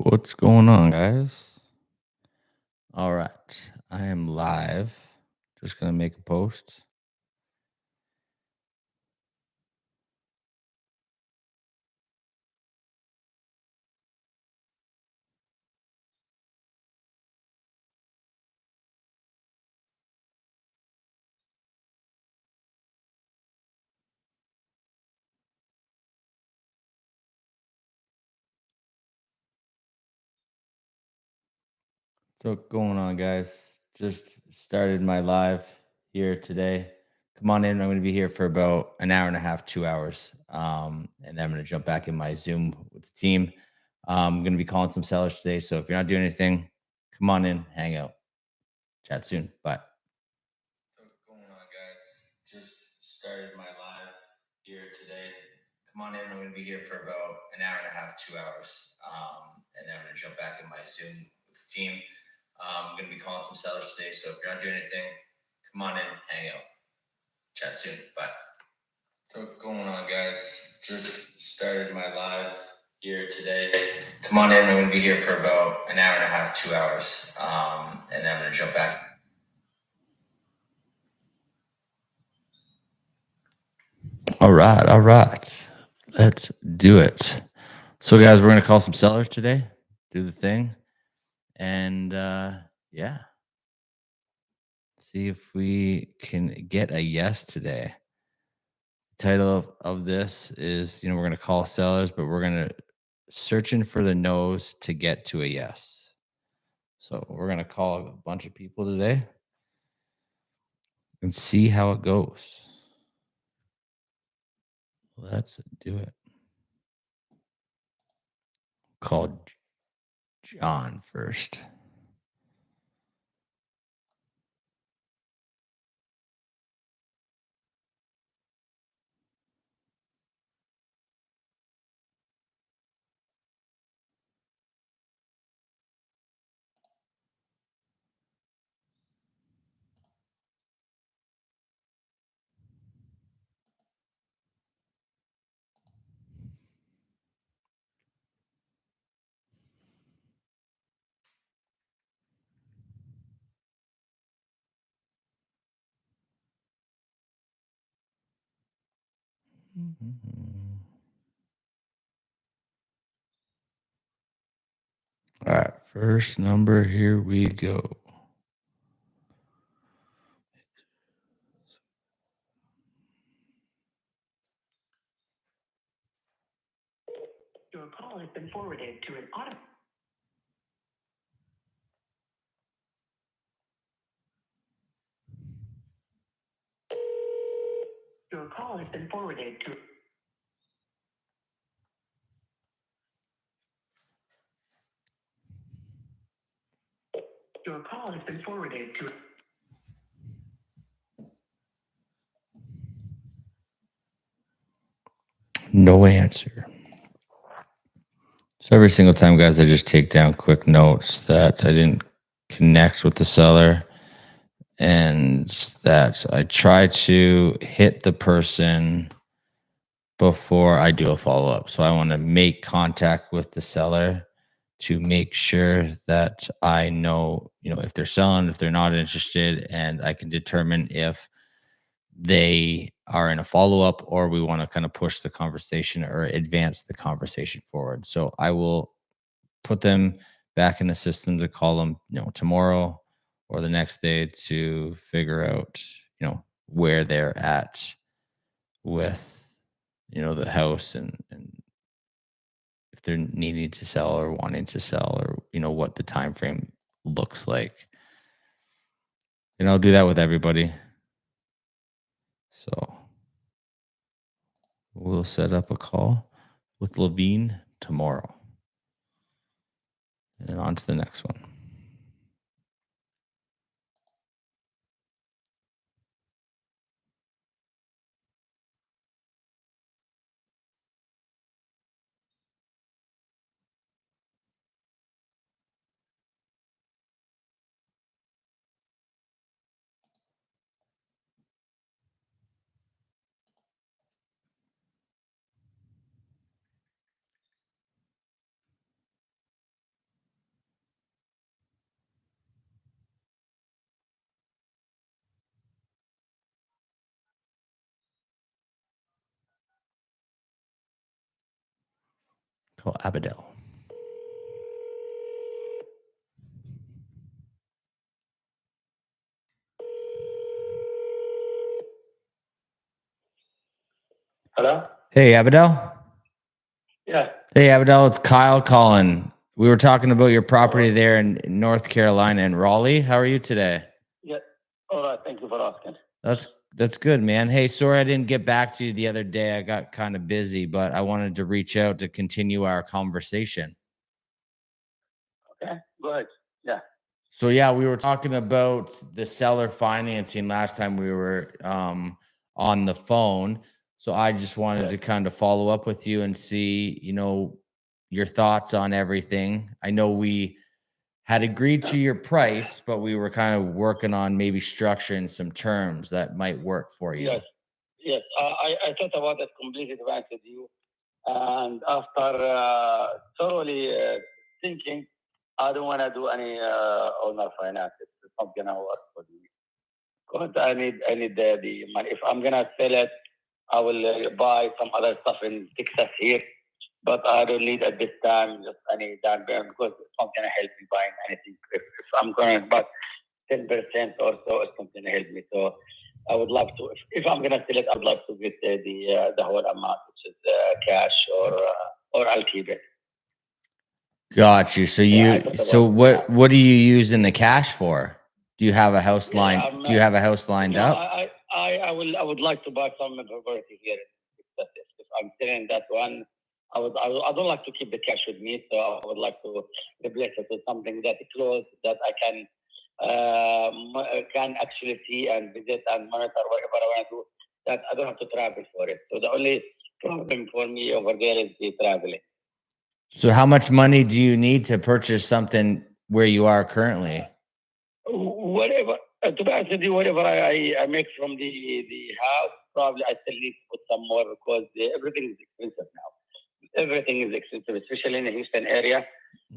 What's going on, guys? All right, I am live. Just gonna make a post. So, what's going on, guys? Just started my live here today. Come on in. I'm gonna be here for about an hour and a half, 2 hours, and then I'm gonna jump back in my Zoom with the team. I'm gonna be calling some sellers today. So, if you're not doing anything, come on in, hang out, chat soon. Bye. So what's going on, guys? Just started my live here today. Come on in. I'm going to be here for about an hour and a half, 2 hours, and then I'm going to jump back in my Zoom with the team. I'm going to be calling some sellers today. So if you're not doing anything, come on in, hang out, chat soon. Bye. So what's going on, guys? Just started my live here today. Come on in. I'm going to be here for about an hour and a half, 2 hours, and then I'm going to jump back. All right, all right. Let's do it. So, guys, we're gonna call some sellers today, do the thing, and yeah, see if we can get a yes today. Title of this is, we're gonna call sellers, but we're gonna searching for the no's to get to a yes. So we're gonna call a bunch of people today and see how it goes. Let's do it. Call John first. All right, first number, here we go. Your call has been forwarded to an auto. Your call has been forwarded to. Your call has been forwarded to. No answer. So every single time, guys, I just take down quick notes that I didn't connect with the seller and that I try to hit the person before I do a follow up. So I want to make contact with the seller to make sure that I know, if they're selling, if they're not interested, and I can determine if they are in a follow up or we want to kind of push the conversation or advance the conversation forward. So I will put them back in the system to call them, tomorrow or the next day to figure out, where they're at with, the house and if they're needing to sell or wanting to sell or, what the time frame looks like. And I'll do that with everybody. So we'll set up a call with Levine tomorrow. And then on to the next one. Call Abadel. Hello? Hey, Abadel. Yeah. Hey, Abadel. It's Kyle calling. We were talking about your property there in North Carolina and Raleigh. How are you today? Yeah. All right. Thank you for asking. That's good, man. Hey, sorry I didn't get back to you the other day. I got kind of busy, but I wanted to reach out to continue our conversation. Okay. Go ahead. Yeah. So yeah, we were talking about the seller financing last time we were on the phone. So I just wanted Yeah. to kind of follow up with you and see, your thoughts on everything. I know we had agreed to your price, but we were kind of working on maybe structuring some terms that might work for you. Yes. Yes. I thought about it completely advanced with you. And after thoroughly thinking, I don't want to do any owner finance. It's not going to work for me. Because I need the money. If I'm going to sell it, I will buy some other stuff in Texas here. But I don't need at this time just any down payment because it's not going to help me buying anything. If I'm going to buy 10% or so, it's not going to help me. So I would love to, if I'm going to sell it, I'd love to get the whole amount, which is cash or I'll keep it. Got you. So what do you use in the cash for? Do you have a house line? Do you have a house lined up? I would like to buy some property here. If I'm selling that one, I don't like to keep the cash with me, so I would like to replace it with something that is close that I can actually see and visit and monitor whatever I want to do. That I don't have to travel for it. So the only problem for me over there is the traveling. So how much money do you need to purchase something where you are currently? Whatever, to be honest with you, whatever I make from the house, probably I still need to put some more because everything is expensive now. Everything is expensive, especially in the Houston area.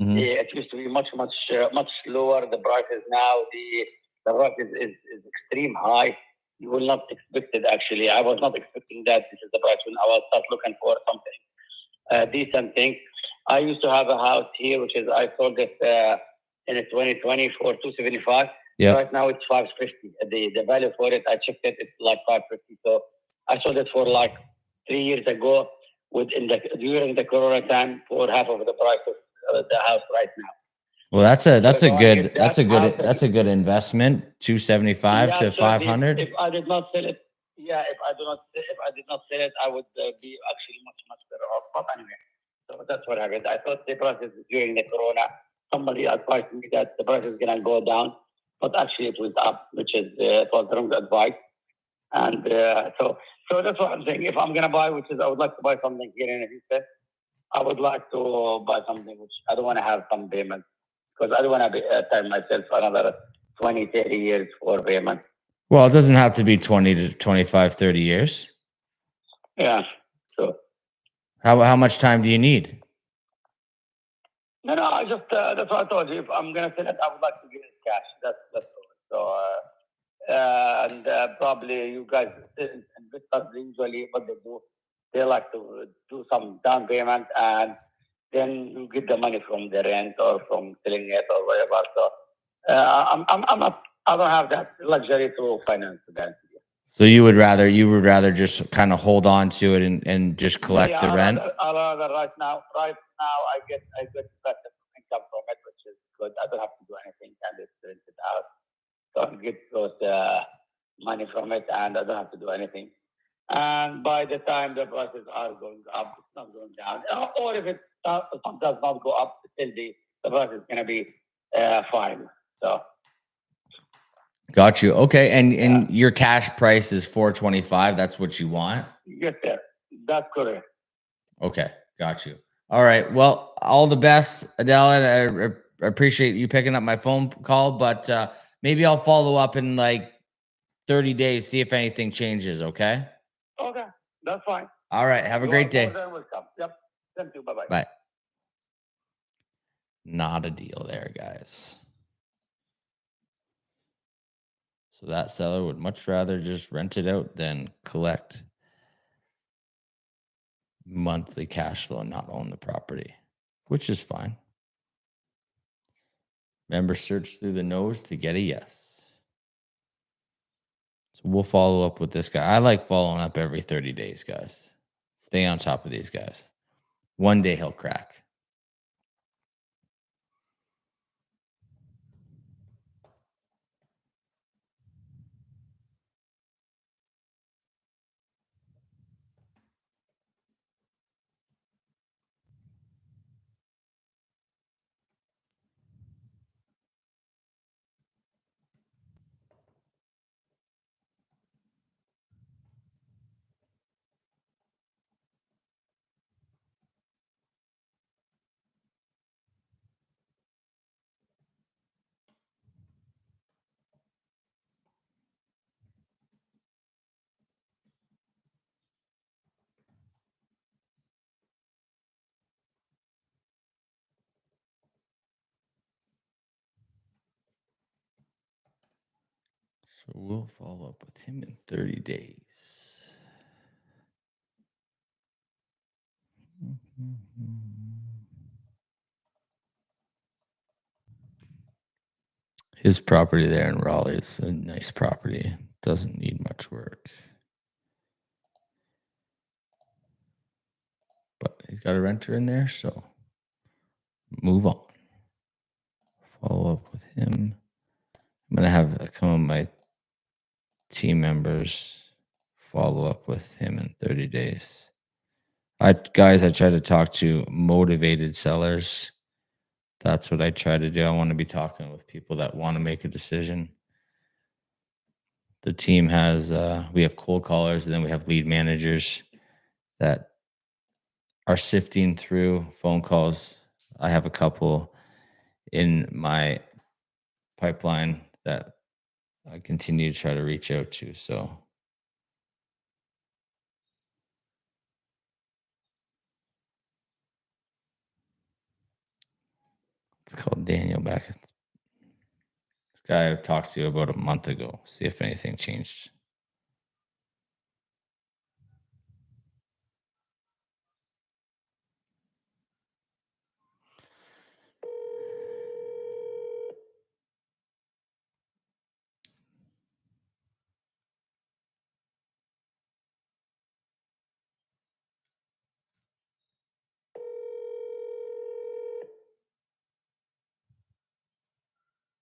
Mhm. It used to be much lower. The prices now, the price is extreme high. You will not expect it. Actually, I was not expecting that. This is the price when I was start looking for something decent thing. I used to have a house here, which is I sold it in 2020 for $275. Yeah. Right now it's $550. The value for it, I checked it, it's like $550. So I sold it for like 3 years ago during the Corona time for half of the price of the house right now. Well, that's a house that's a good investment. 275 to absolutely. 500. If I did not sell it, if I did not sell it, I would be actually much better off. But anyway, so that's what happened. I thought the prices during the Corona, somebody advised me that the price is gonna go down, but actually it went up, which is it was the wrong advice. And so that's what I'm saying. If I'm gonna buy, which is I would like to buy something here in Houston, I would like to buy something which I don't want to have some payment because I don't want to time myself for another 20, 30 years for payment. Well, it doesn't have to be 20 to 25, 30 years. Yeah. So How much time do you need? no, I just that's what I told you. If I'm gonna sell it, I would like to get it cash. That's all. So and probably you guys investors usually what they do, they like to do some down payment and then you get the money from the rent or from selling it or whatever. So I'm not. I don't have that luxury to finance that. So you would rather just kind of hold on to it and just collect the rent? I rather right now I get passive income from it, which is good. I don't have to do anything and it's rented out. So I get those money from it and I don't have to do anything. And by the time the prices are going up, it's not going down. Or if it does not go up, still the price is going to be fine. So Got you. Okay, and your cash price is 425. That's what you want? yes, sir. That's correct. Okay, got you. All right. Well, all the best, Adela. I appreciate you picking up my phone call, but maybe I'll follow up in like 30 days, see if anything changes. Okay. Okay, that's fine. All right. Have a great day. Welcome. Yep. Thank you. Bye-bye. Bye. Not a deal there, guys. So that seller would much rather just rent it out than collect. monthly cash flow and not own the property, which is fine. Remember, search through the no's to get a yes. So we'll follow up with this guy. I like following up every 30 days, guys. Stay on top of these guys. One day he'll crack. So we'll follow up with him in 30 days. His property there in Raleigh is a nice property. Doesn't need much work. But he's got a renter in there, so move on. Follow up with him. I'm going to have some of my team members follow up with him in 30 days. I try to talk to motivated sellers. That's what I try to do. I want to be talking with people that want to make a decision. The team has, we have cold callers, and then we have lead managers that are sifting through phone calls. I have a couple in my pipeline that I continue to try to reach out to. So it's called Daniel Beckett. This guy I talked to about a month ago. See if anything changed.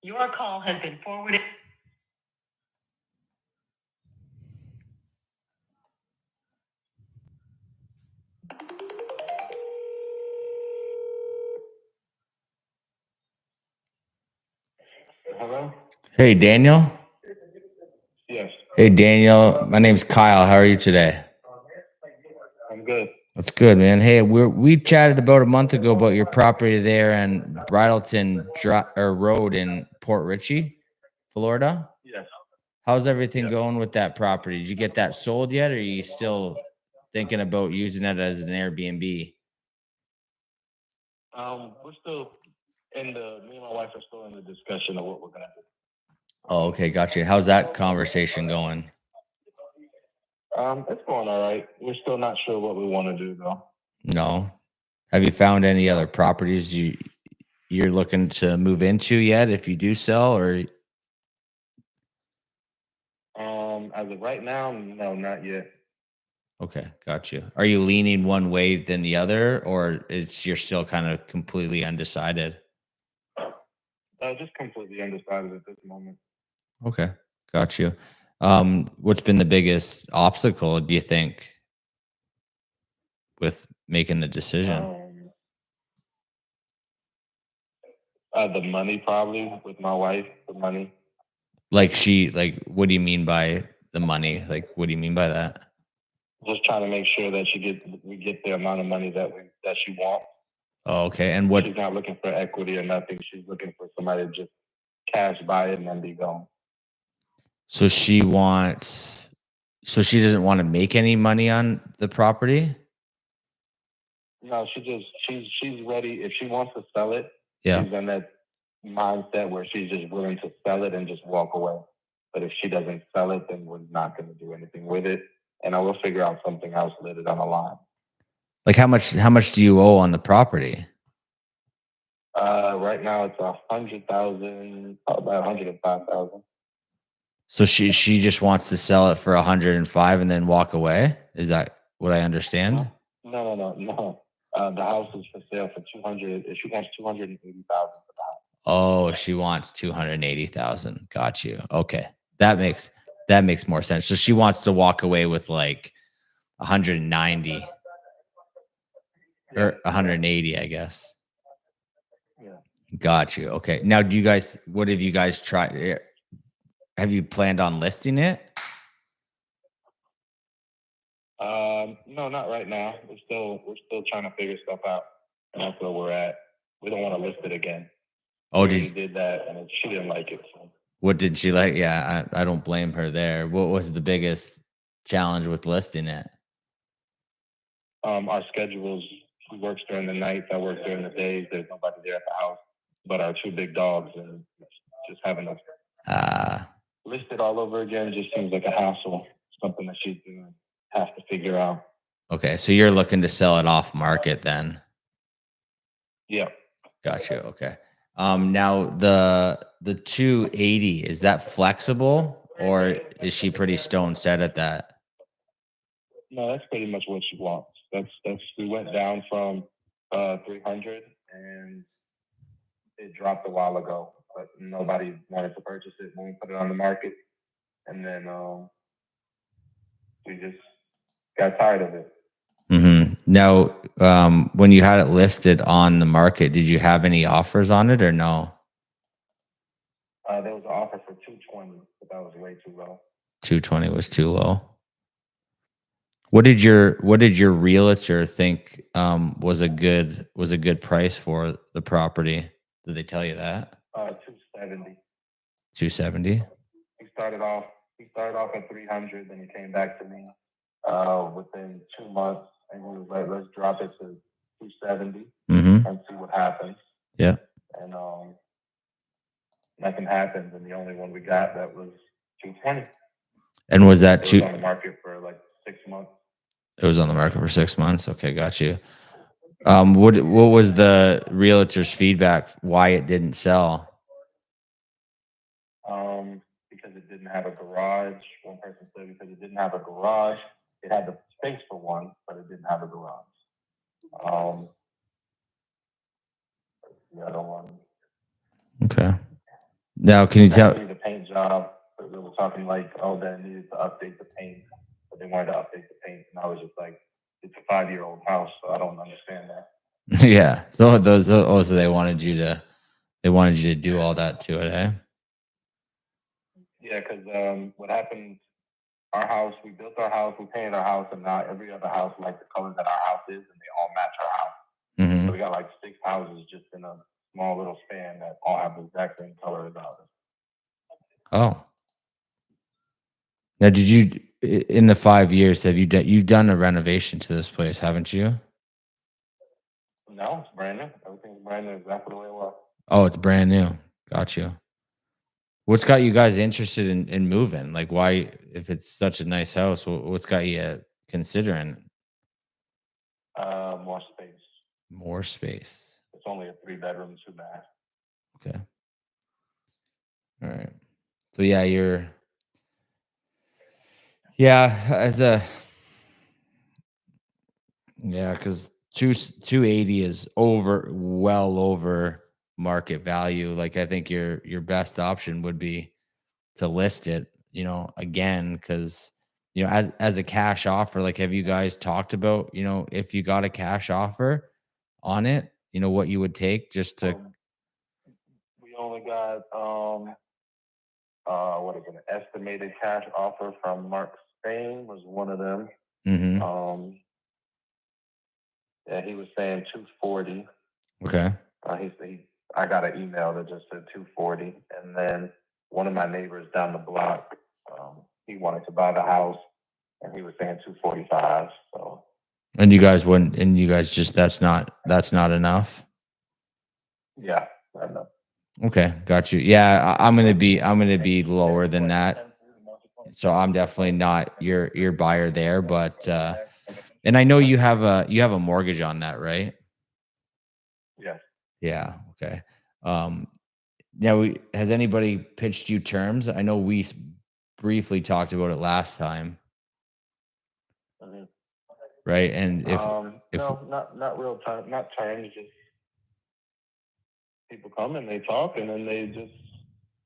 Your call has been forwarded. Hello? Hey, Daniel. Yes, Hey, Daniel. My name's Kyle. How are you today? I'm good. That's good, man. Hey, we chatted about a month ago about your property there in Bridleton Road in Port Richey, Florida. Yes. How's everything going with that property? Did you get that sold yet, or are you still thinking about using it as an Airbnb? We're still me and my wife are still in the discussion of what we're gonna do. Oh, okay, gotcha. How's that conversation going? It's going all right. We're still not sure what we want to do though. No. Have you found any other properties you're looking to move into yet? If you do sell, or As of right now, no, not yet. okay, got you. Are you leaning one way than the other, or you're still kind of completely undecided? Just completely undecided at this moment. Okay, got you. What's been the biggest obstacle, do you think, with making the decision? The money probably with my wife, the money. Like what do you mean by the money? Like, what do you mean by that? Just trying to make sure that we get the amount of money that she wants. Oh, okay. And She's not looking for equity or nothing. She's looking for somebody to just cash buy it and then be gone. so she doesn't want to make any money on the property? No, she's ready. If she wants to sell it, Yeah. she's in that mindset where she's just willing to sell it and just walk away. But if she doesn't sell it, then we're not going to do anything with it. And I will figure out something else later down the line. Like how much do you owe on the property? Right now it's 100,000, about 105,000. So she just wants to sell it for 105 and then walk away? Is that what I understand? No. The house is for sale for 200. She wants 280,000 for the house. Oh, she wants 280,000. Got you. Okay. That makes more sense. So she wants to walk away with like 190 or 180, I guess. Yeah. Got you. Okay. Now, what have you guys tried? Have you planned on listing it? No, not right now. We're still trying to figure stuff out, and that's where we're at. We don't want to list it again. Oh, We did that, and she didn't like it. So. What did she like? Yeah, I don't blame her there. What was the biggest challenge with listing it? Our schedules. She works during the nights. I work during the days. There's nobody there at the house, but our two big dogs, and just having to list it all over again just seems like a hassle. Something that she's gonna have to figure out. Okay, so you're looking to sell it off market then? Yeah. Gotcha. Okay. Now the 280, is that flexible or is she pretty stone set at that? No, that's pretty much what she wants. That's we went down from 300 and it dropped a while ago, but nobody wanted to purchase it when we put it on the market. And then we just got tired of it. Mm-hmm. Now, when you had it listed on the market, did you have any offers on it or no? There was an offer for 220, but that was way too low. 220 was too low. What did your realtor think was a good price for the property? Did they tell you that? 270. 270. He started off at 300, then he came back to me within 2 months, and he was like, "Let's drop it to 270 and see what happens." Yeah. And nothing happened, and the only one we got that was 220. And was that It was on the market for like 6 months? It was on the market for 6 months. Okay, got you. What was the realtor's feedback? Why it didn't sell? Because it didn't have a garage. One person said because it didn't have a garage. It had the space for one, but it didn't have a garage. The other one. Okay. Now, can you tell? The paint job. They were talking like, oh, that needed to update the paint, but they wanted to update the paint, and I was just like, it's a 5-year-old house, so I don't understand that. Yeah. So so they wanted you to do all that to it, eh? Yeah, because what happened? Our house, we built our house, we painted our house, and now every other house like the colors that our house is, and they all match our house. Mm-hmm. So we got like 6 houses just in a small little span that all have the exact same color as ours. Oh. Now, did you in the 5 years you've done a renovation to this place, haven't you? No, it's brand new. Everything's brand new, exactly the way it was. Oh, it's brand new. Got you. What's got you guys interested in moving? Like, why, if it's such a nice house, what's got you considering? More space. More space. It's only a 3-bedroom, 2-bath. Okay. All right. So yeah, because 280 is well over market value. Like, I think your best option would be to list it, again, because as a cash offer. Like, have you guys talked about, if you got a cash offer on it, what you would take just to? We only got what is it? An estimated cash offer from Mark Spain was one of them. Mm-hmm. Yeah, he was saying 240. Okay. I got an email that just said 240, and then one of my neighbors down the block, he wanted to buy the house, and he was saying 245. So. And you guys wouldn't, and you guys just that's not enough. Yeah, I know. Okay, got you. Yeah, I'm gonna be lower than that. So I'm definitely not your buyer there, but And I know you have a mortgage on that, right? Yes. Yeah. Okay. Um, Now, has anybody pitched you terms? I know we briefly talked about it last time, Mhm. right? And if No, not real time, not terms. Just people come and they talk, and then they just.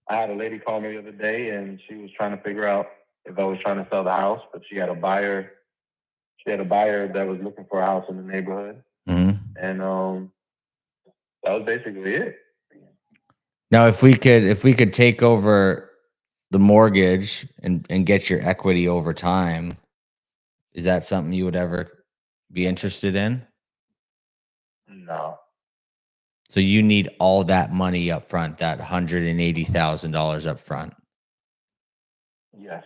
I had a lady call me the other day, and she was trying to figure out if I was trying to sell the house, but she had a buyer. She had a buyer that was looking for a house in the neighborhood, Mhm. and that was basically it. Now, if we could take over the mortgage and get your equity over time, is that something you would ever be interested in? No. So you need all that money up front, that $180,000 up front. Yes.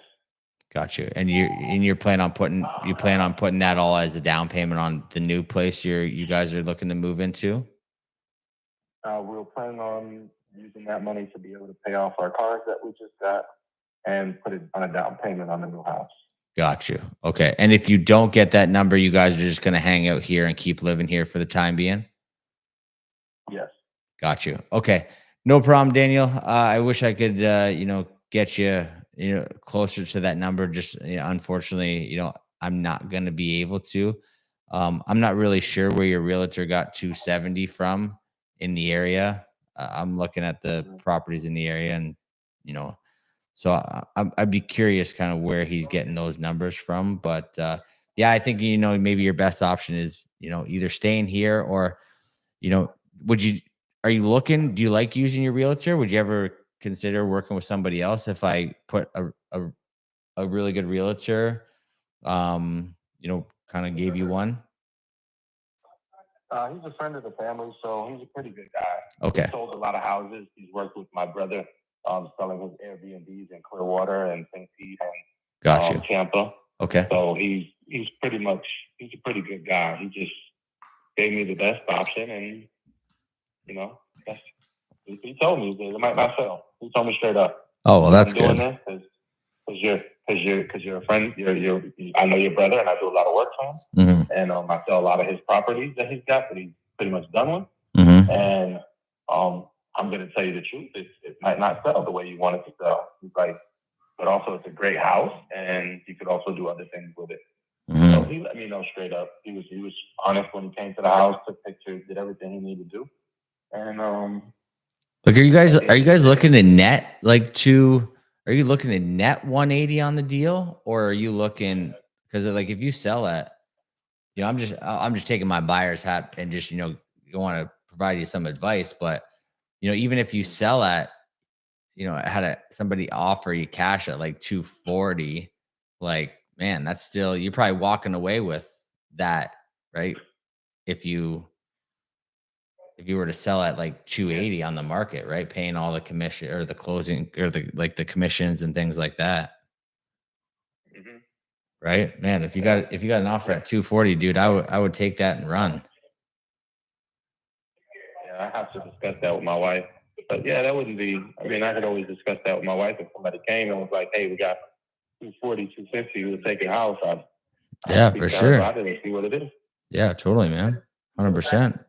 Got you. And you plan on putting that all as a down payment on the new place you guys are looking to move into? We're planning on using that money to be able to pay off our cars that we just got and put it on a down payment on the new house. Got you. Okay. And if you don't get that number, you guys are just going to hang out here and keep living here for the time being? Yes. Got you. Okay. No problem, Daniel. I wish I could, get you, closer to that number. Just, unfortunately, I'm not going to be able to. I'm not really sure where your realtor got 270 from in the area. I'm looking at the properties in the area, and you know, so I'd be curious, kind of where he's getting those numbers from. But yeah, I think maybe your best option is either staying here or you know, would you are you looking? Do you like using your realtor? Would you ever consider working with somebody else if I put a really good realtor, kind of gave you one? He's a friend of the family, so he's a pretty good guy. Okay. He sold a lot of houses. He's worked with my brother, selling his Airbnbs in Clearwater and St. Pete and Got you. Tampa. Okay. So he's a pretty good guy. He just gave me the best option, and that's he told me that it might not sell. He told me straight up. Oh well, that's I'm doing good. this because you're a friend. I know your brother, and I do a lot of work for him. Mm-hmm. And I sell a lot of his properties that he's got that he's pretty much done with. Mm-hmm. And I'm going to tell you the truth. It might not sell the way you want it to sell. He's like, but also it's a great house, and you could also do other things with it. Mm-hmm. So he let me know straight up. He was honest when he came to the house, took pictures, did everything he needed to do. And Look, are you guys looking to net are you looking to net 180 on the deal, or are you looking, because like if you sell it, I'm just taking my buyer's hat and just want to provide you some advice, but even if you sell at somebody offer you cash at like 240, like, man, that's still, you're probably walking away with that, right? If you were to sell at like 280 on the market, right? Paying all the commission or the closing or the commissions and things like that. mm-hmm. Right? Man, if you got an offer at 240, dude, I would take that and run. Yeah, I have to discuss that with my wife. But yeah, that wouldn't be, I mean, I could always discuss that with my wife if somebody came and was like, hey, we got 240, 250, we'll take your house. Yeah, for sure. About it and see what it is. Yeah, totally, man. 100%.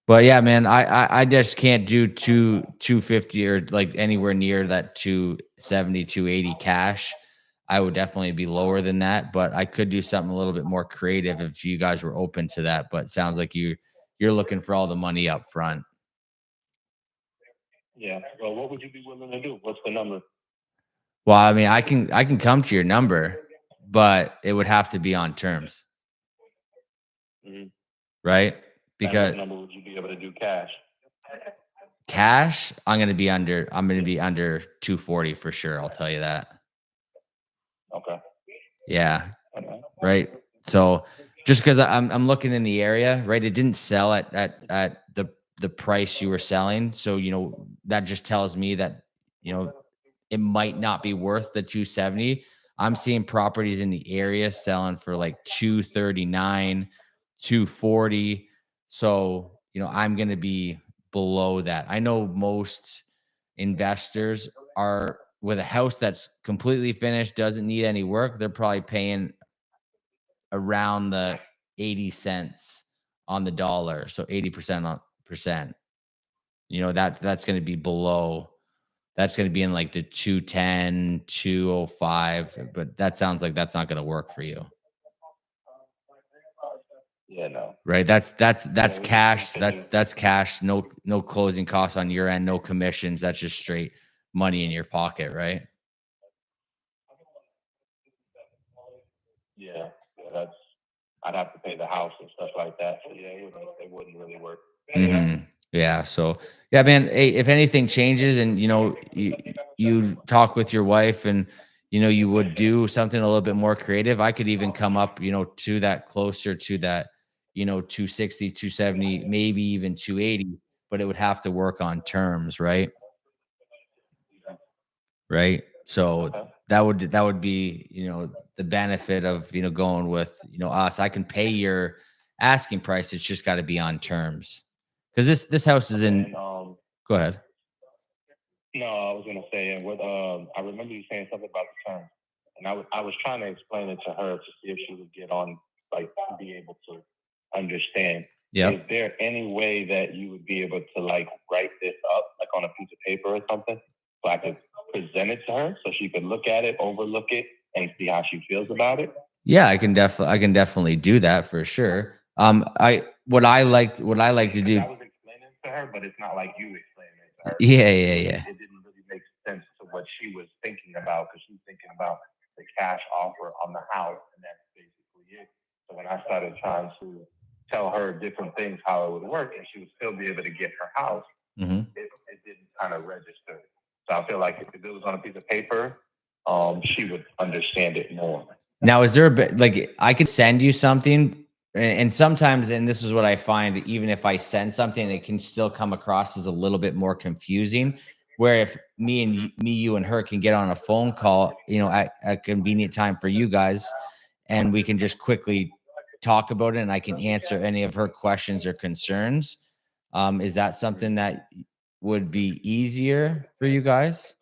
But yeah, man, I just can't do 250 or like anywhere near that 270, 280 cash. I would definitely be lower than that, but I could do something a little bit more creative if you guys were open to that. But it sounds like you're looking for all the money up front. Yeah. Well, what would you be willing to do? What's the number? Well, I mean, I can come to your number, but it would have to be on terms. Mm-hmm. Right? Because what number would you be able to do cash? Cash, I'm going to be under 240 for sure. I'll tell you that. Okay. Yeah. Okay. Right. So just because I'm looking in the area, right? It didn't sell at the price you were selling. So, that just tells me that, it might not be worth the 270. I'm seeing properties in the area selling for like 239, 240. So, I'm going to be below that. I know most investors are with a house that's completely finished, doesn't need any work. They're probably paying around the 80 cents on the dollar. So 80% on percent. You know, that's going to be below. That's going to be in like the 210, 205. But that sounds like that's not going to work for you. Yeah, no. Right. That's we cash. continue. That's cash. No closing costs on your end, no commissions. That's just straight money in your pocket, right? Yeah, that's. I'd have to pay the house and stuff like that. So yeah, it wouldn't really work. Yeah. So yeah, man. Hey, if anything changes, and you know, you talk with your wife, and you know, you would do something a little bit more creative. I could even come up, you know, to that closer to that, you know, 260, 270, maybe even 280, but it would have to work on terms, right? Right. So Okay. that would be, you know, the benefit of, you know, going with, you know, us. I can pay your asking price. It's just got to be on terms. Because this house is in. And, Go ahead. no, I was gonna say, and what I remember you saying something about the terms, and I was trying to explain it to her to see if she would get on, like, to be able to understand. Yeah. Is there any way that you would be able to like write this up, like on a piece of paper or something, so I could present it to her so she could look at it, overlook it, and see how she feels about it? Yeah, I can definitely do that for sure. What I like to do. I was explaining it to her, but it's not like you explaining it to her. Yeah. It didn't really make sense to what she was thinking about, because she's thinking about the cash offer on the house, and that's basically it. So when I started trying to tell her different things, how it would work, and she would still be able to get her house, it didn't kind of register. So I feel like if it was on a piece of paper, she would understand it more. Now, is there a bit like I could send you something, and sometimes, and this is what I find, even if I send something, it can still come across as a little bit more confusing. Where if you and her can get on a phone call, you know, at a convenient time for you guys, and we can just quickly talk about it, and I can answer any of her questions or concerns. Is that something that would be easier for you guys?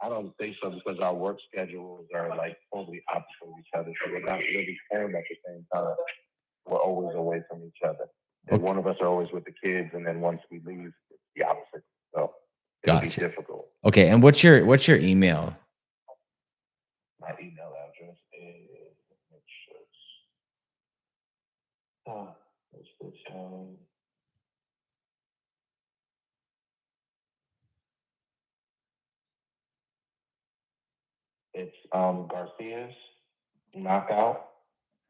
I don't think so, because our work schedules are like totally opposite of each other. So we're not really home at the same time. We're always away from each other. And one of us are always with the kids, and then once we leave, it's the opposite. So it'll be Gotcha. difficult. Okay, and what's your email? My email address is what's this? It's Garcia's Knockout,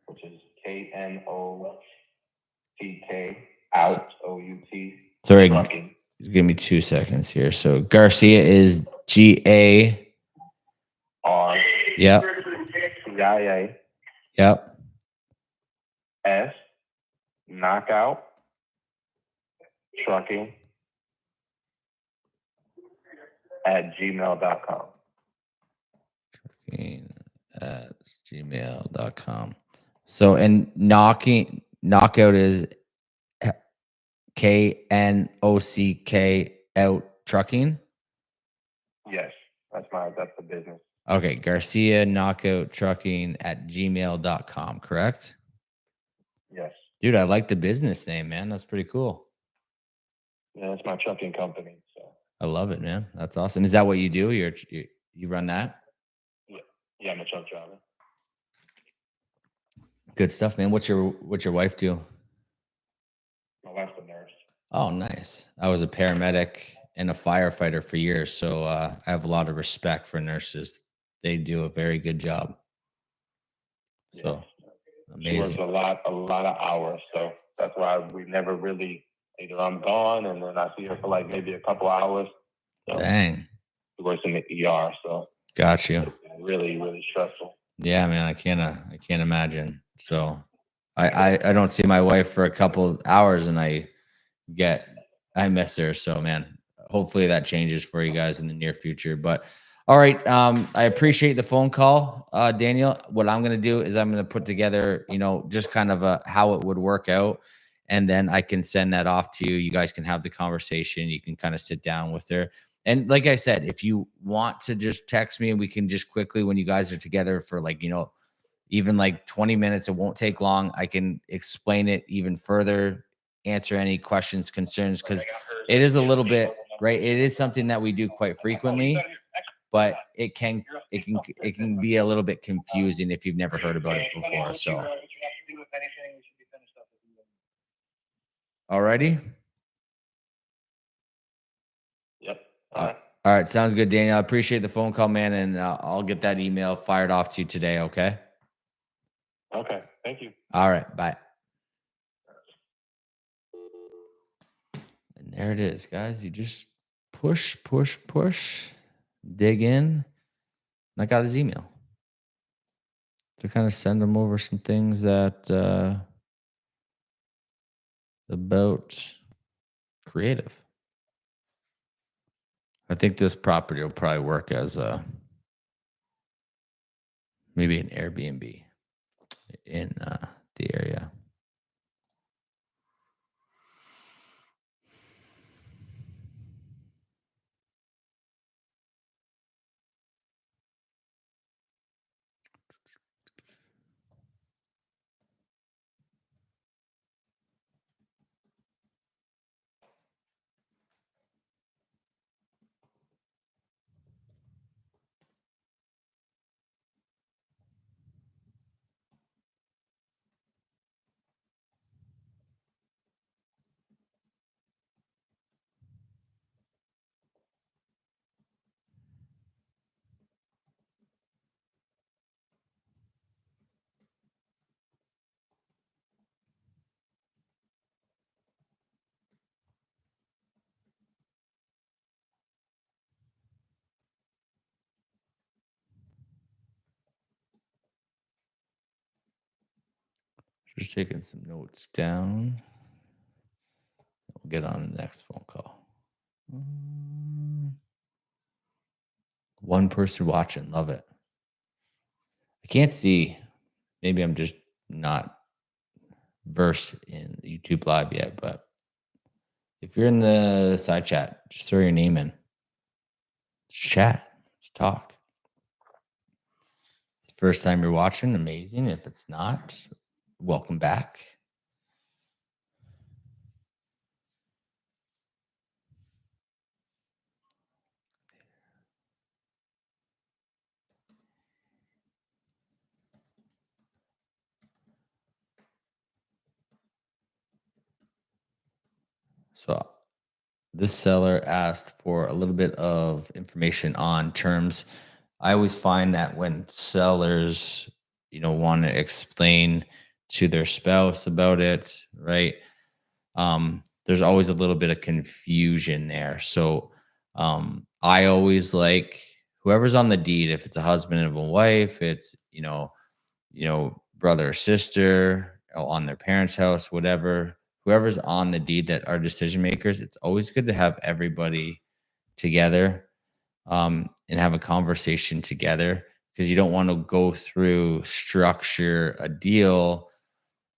which is KNOCK out OUT. Sorry, Trucking. give me 2 seconds here. So Garcia is GAR. Yep. CIA. Yep. S. Knockout. Trucking. at gmail.com. At gmail.com. So, and knockout is KNOCK out trucking. Yes, that's the business. Okay, Garcia Knockout Trucking at gmail.com, correct? Yes. Dude, I like the business name, man. That's pretty cool. Yeah, it's my trucking company. So I love it, man. That's awesome. Is that what you do? You run that? Yeah, I'm a truck driver. Good stuff, man. What's your wife do? My wife's a nurse. Oh, nice. I was a paramedic and a firefighter for years, so I have a lot of respect for nurses. They do a very good job. So amazing. She works a lot of hours, so that's why we never really, either I'm gone and then I see her for like maybe a couple hours. So Dang. She works in the ER, so got you. It's really, really stressful. Yeah, man, I can't imagine. So I don't see my wife for a couple hours and I miss her. So man, hopefully that changes for you guys in the near future. But all right, I appreciate the phone call, Daniel. What I'm gonna do is I'm gonna put together, just kind of how it would work out, and then I can send that off to you. You guys can have the conversation. You can kind of sit down with her. And like I said, if you want to just text me and we can just quickly, when you guys are together for even like 20 minutes. It won't take long. I can explain it even further, answer any questions, concerns, because it is a little bit, right? It is something that we do quite frequently, but it can be a little bit confusing if you've never heard about it before. So, alrighty. Yep. All right. Sounds good, Daniel. I appreciate the phone call, man. And I'll get that email fired off to you today. Okay. Okay. Thank you. All right. Bye. And there it is, guys. You just push, dig in. And I got his email to kind of send him over some things that about creative. I think this property will probably work as maybe an Airbnb in the area. Just taking some notes down. We'll get on the next phone call. One person watching. Love it. I can't see. Maybe I'm just not versed in YouTube Live yet, but if you're in the side chat, just throw your name in. Let's chat. Let's talk. It's the first time you're watching, amazing. If it's not, welcome back. So this seller asked for a little bit of information on terms. I always find that when sellers, want to explain to their spouse about it, right? There's always a little bit of confusion there. So I always like whoever's on the deed, if it's a husband and a wife, it's, brother or sister on their parents' house, whatever, whoever's on the deed that are decision makers, it's always good to have everybody together and have a conversation together, because you don't want to go through, structure a deal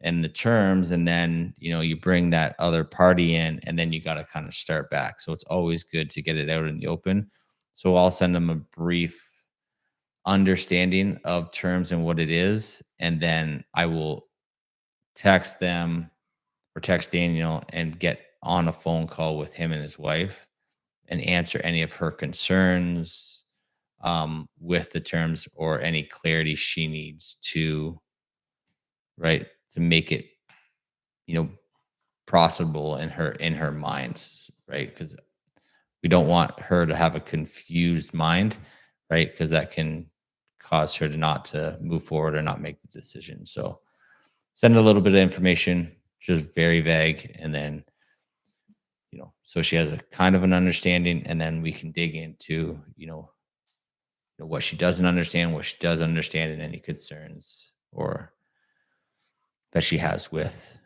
and the terms, and then you bring that other party in, and then you got to kind of start back. So it's always good to get it out in the open. So I'll send them a brief understanding of terms and what it is, and then I will text them or text Daniel and get on a phone call with him and his wife and answer any of her concerns with the terms, or any clarity she needs to make it possible in her mind, right? Because we don't want her to have a confused mind, right? Because that can cause her to not to move forward or not make the decision. So send a little bit of information, just very vague, and then so she has a kind of an understanding, and then we can dig into what she doesn't understand, what she does understand, and any concerns or that she has with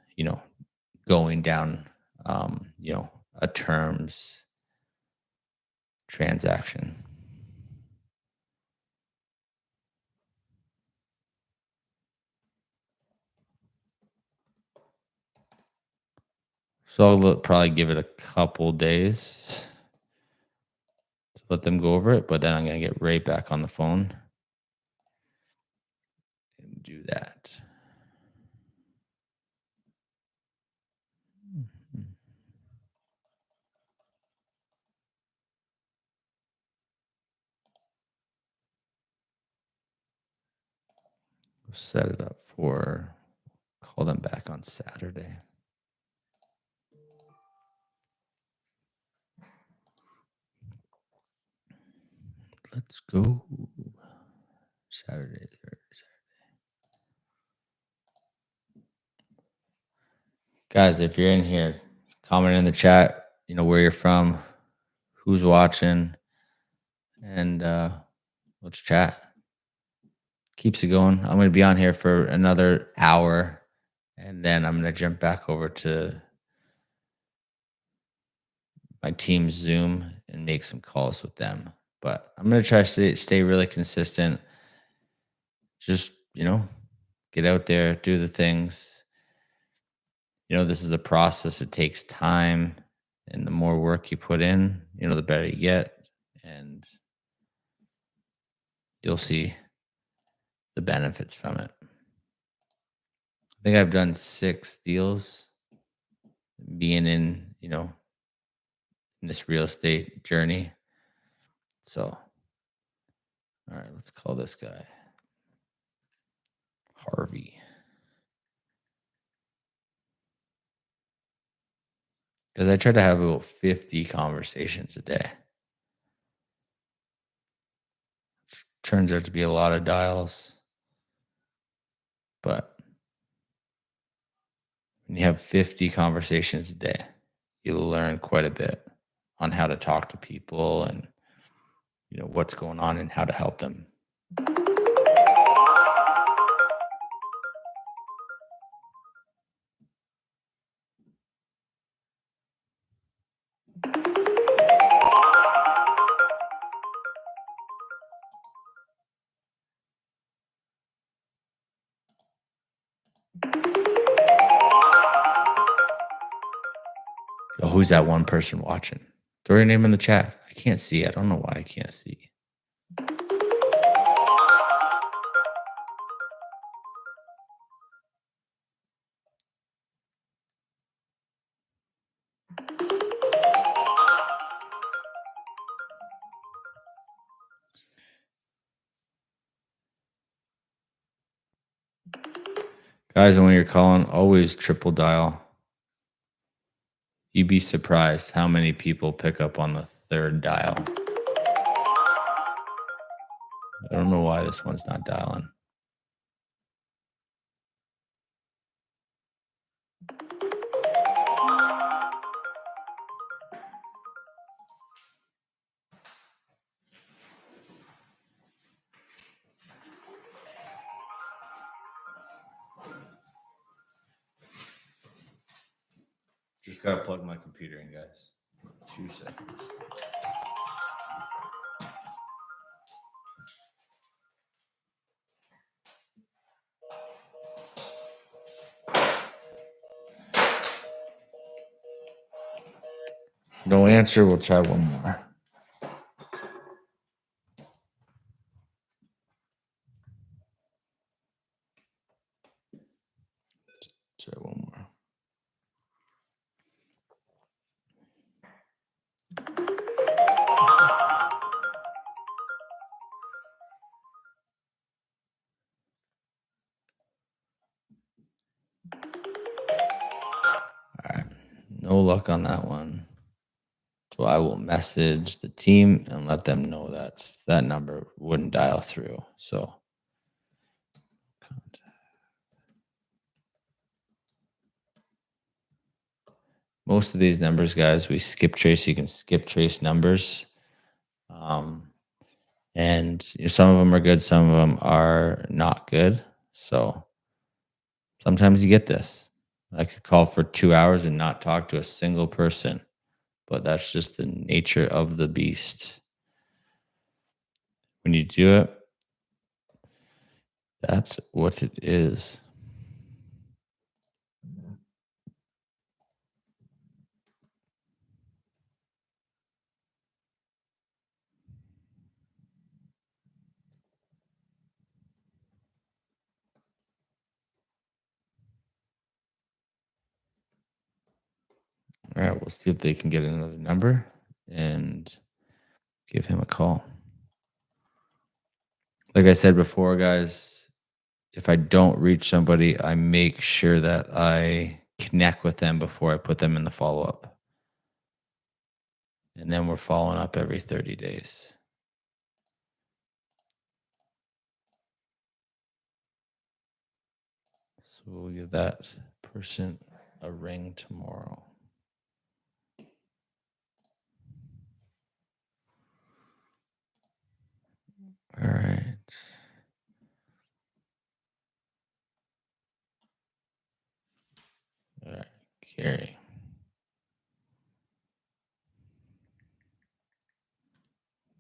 going down a terms transaction. So I'll probably give it a couple days to let them go over it, but then I'm going to get right back on the phone and do that. We'll set it up for, call them back on Saturday. Let's go. Saturday. Guys, if you're in here, comment in the chat, where you're from, who's watching, and let's chat. Keeps it going. I'm going to be on here for another hour, and then I'm going to jump back over to my team's Zoom and make some calls with them. But I'm going to try to stay really consistent. Just, get out there, do the things. This is a process. It takes time. And the more work you put in, the better you get. And you'll see the benefits from it. I think I've done 6 deals being in, in this real estate journey. So, all right, let's call this guy Harvey. Because I try to have about 50 conversations a day. Turns out to be a lot of dials. But when you have 50 conversations a day, you'll learn quite a bit on how to talk to people and, what's going on and how to help them. Oh, who's that one person watching? Throw your name in the chat. I can't see. I don't know why I can't see. Guys, when you're calling, always triple dial. You'd be surprised how many people pick up on the 3rd dial. I don't know why this one's not dialing. Just gotta plug my computer in, guys. 2 seconds. No answer. We'll try one more. Try one more. All right. No luck on that one. So I will message the team and let them know that number wouldn't dial through. So most of these numbers, guys, we skip trace. You can skip trace numbers. And some of them are good. Some of them are not good. So sometimes you get this. I could call for 2 hours and not talk to a single person. But that's just the nature of the beast. When you do it, that's what it is. All right, we'll see if they can get another number and give him a call. Like I said before, guys, if I don't reach somebody, I make sure that I connect with them before I put them in the follow-up. And then we're following up every 30 days. So we'll give that person a ring tomorrow. All right. All right, Gary.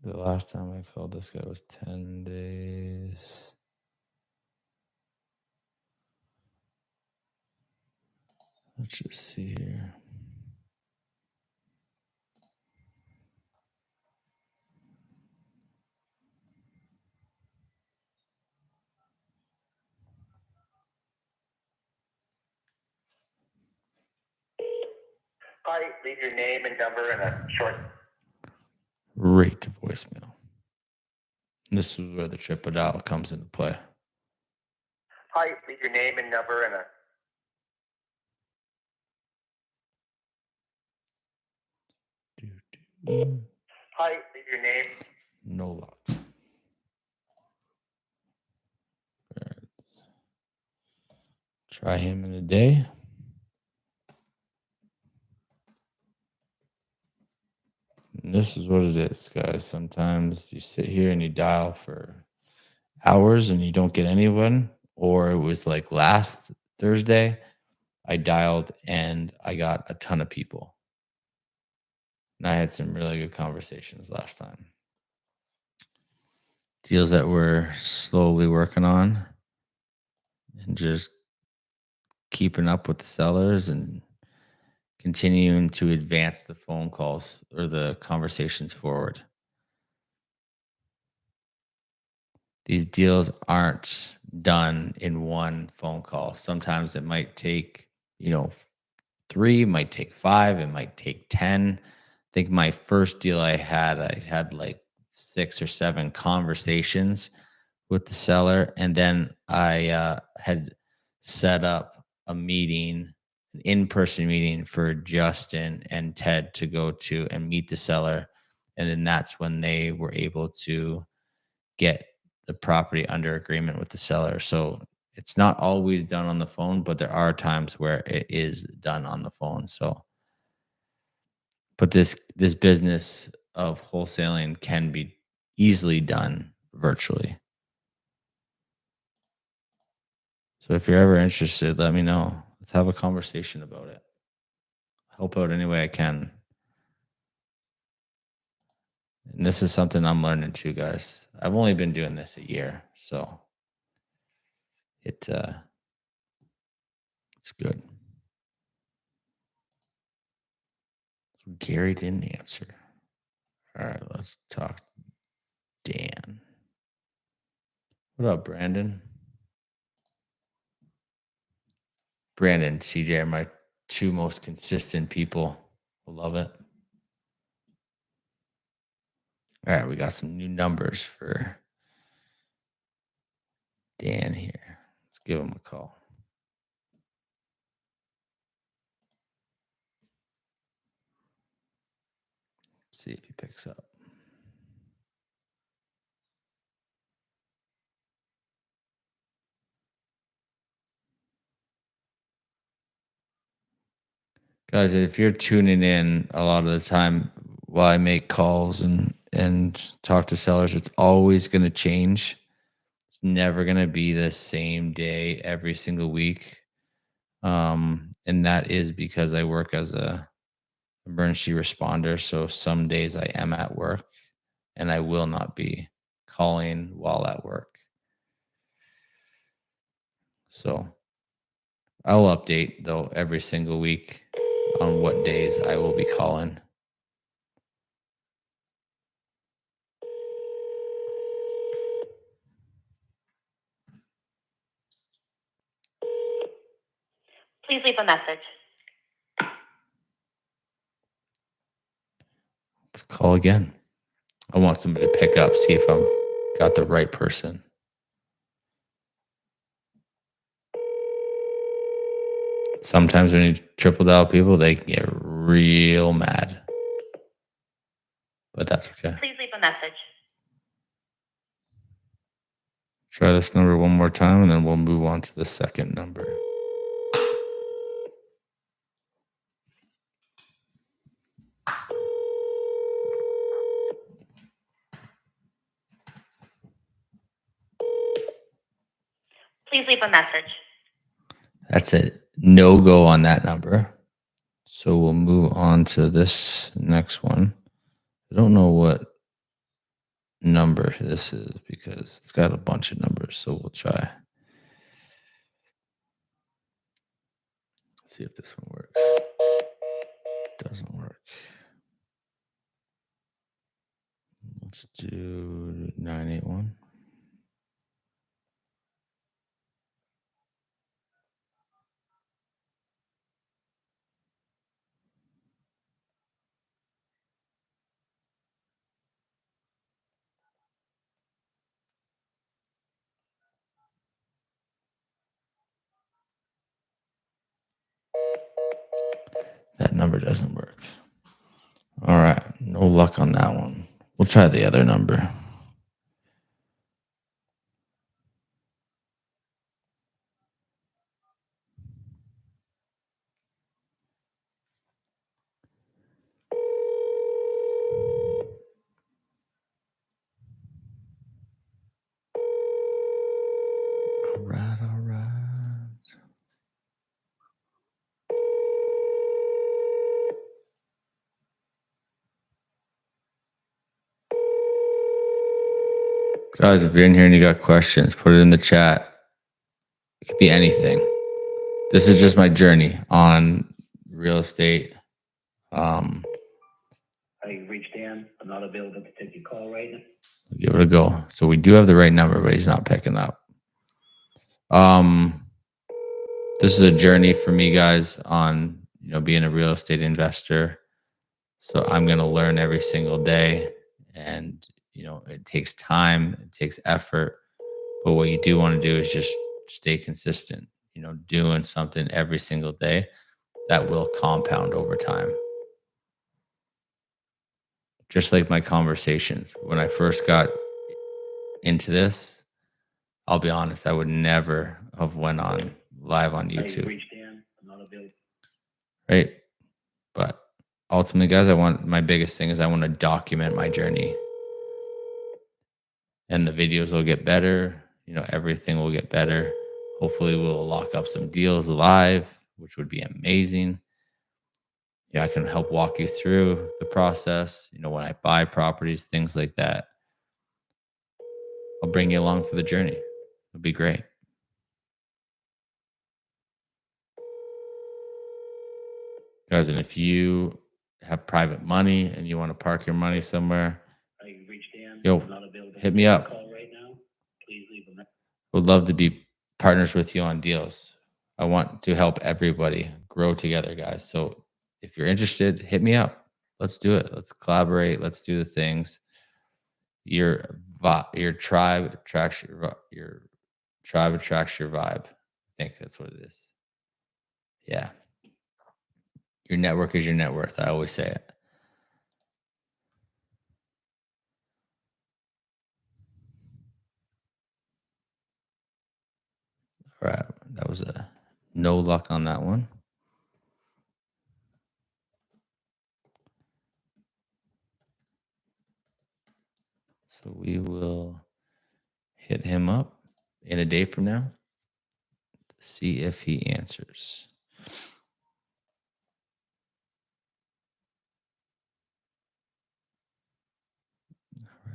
The last time I called this guy was 10 days. Let's just see here. Hi, leave your name and number and a short. Right to voicemail. This is where the triple dial comes into play. Hi, leave your name and number and a. Hi, leave your name. No luck. Try him in a day. And this is what it is, guys. Sometimes you sit here and you dial for hours and you don't get anyone. Or it was like last Thursday, I dialed and I got a ton of people. And I had some really good conversations last time. Deals that we're slowly working on and just keeping up with the sellers and continuing to advance the phone calls or the conversations forward. These deals aren't done in one phone call. Sometimes it might take, 3, might take 5, it might take 10. I think my first deal I had like 6 or 7 conversations with the seller. And then I had set up a meeting, an in-person meeting for Justin and Ted to go to and meet the seller. And then that's when they were able to get the property under agreement with the seller. So it's not always done on the phone, but there are times where it is done on the phone. So, but this business of wholesaling can be easily done virtually. So if you're ever interested, let me know. Let's have a conversation about it. Help out any way I can. And this is something I'm learning too, guys. I've only been doing this a year, so it's good. Gary didn't answer. All right, let's talk Dan. What up, Brandon? Brandon, CJ are my 2 most consistent people. I love it. All right, we got some new numbers for Dan here. Let's give him a call. See if he picks up. Guys, if you're tuning in a lot of the time while I make calls and talk to sellers, it's always going to change. It's never going to be the same day every single week. And that is because I work as a emergency responder. So some days I am at work and I will not be calling while at work. So I'll update though every single week on what days I will be calling. Please leave a message. call again. I want somebody to pick up, see if I'm got the right person. Sometimes when you triple dial people, they can get real mad. But that's okay. Please leave a message. Try this number one more time, and then we'll move on to the second number. Please leave a message. That's a no-go on that number. So we'll move on to this next one. I don't know what number this is because it's got a bunch of numbers. So we'll try. See if this one works. Doesn't work. Let's do 981. That number doesn't work. All right. No luck on that one. We'll try the other number. All right. Guys, if you're in here and you got questions, put it in the chat. It could be anything. This is just my journey on real estate. I reached Dan. I'm not available to take your call right now. Give it a go. So we do have the right number, but he's not picking up. This is a journey for me, guys, on being a real estate investor. So I'm going to learn every single day, and it takes time, it takes effort. But what you do want to do is just stay consistent. Doing something every single day that will compound over time. Just like my conversations. When I first got into this, I'll be honest, I would never have went on live on YouTube. I reached Dan. I'm not available. Right? But ultimately, guys, my biggest thing is I want to document my journey. And the videos will get better. Everything will get better. Hopefully we'll lock up some deals live, which would be amazing. I can help walk you through the process. When I buy properties, things like that. I'll bring you along for the journey. It'll be great. Guys, and if you have private money and you want to park your money somewhere, I reached Dan. yo, I'm not available to hit me take your up. call right now. Please leave a message. Would love to be partners with you on deals. I want to help everybody grow together, guys. So if you're interested, hit me up. Let's do it. Let's collaborate. Let's do the things. Your tribe attracts your tribe attracts your vibe. I think that's what it is. Yeah. Your network is your net worth. I always say it. All right. That was a no luck on that one. So we will hit him up in a day from now to see if he answers. All right.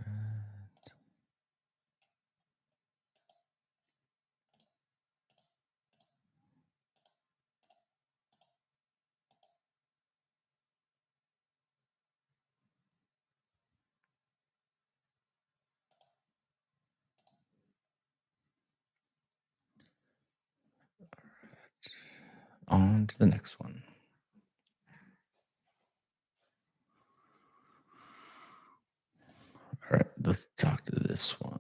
On to the next one. All right, let's talk to this one.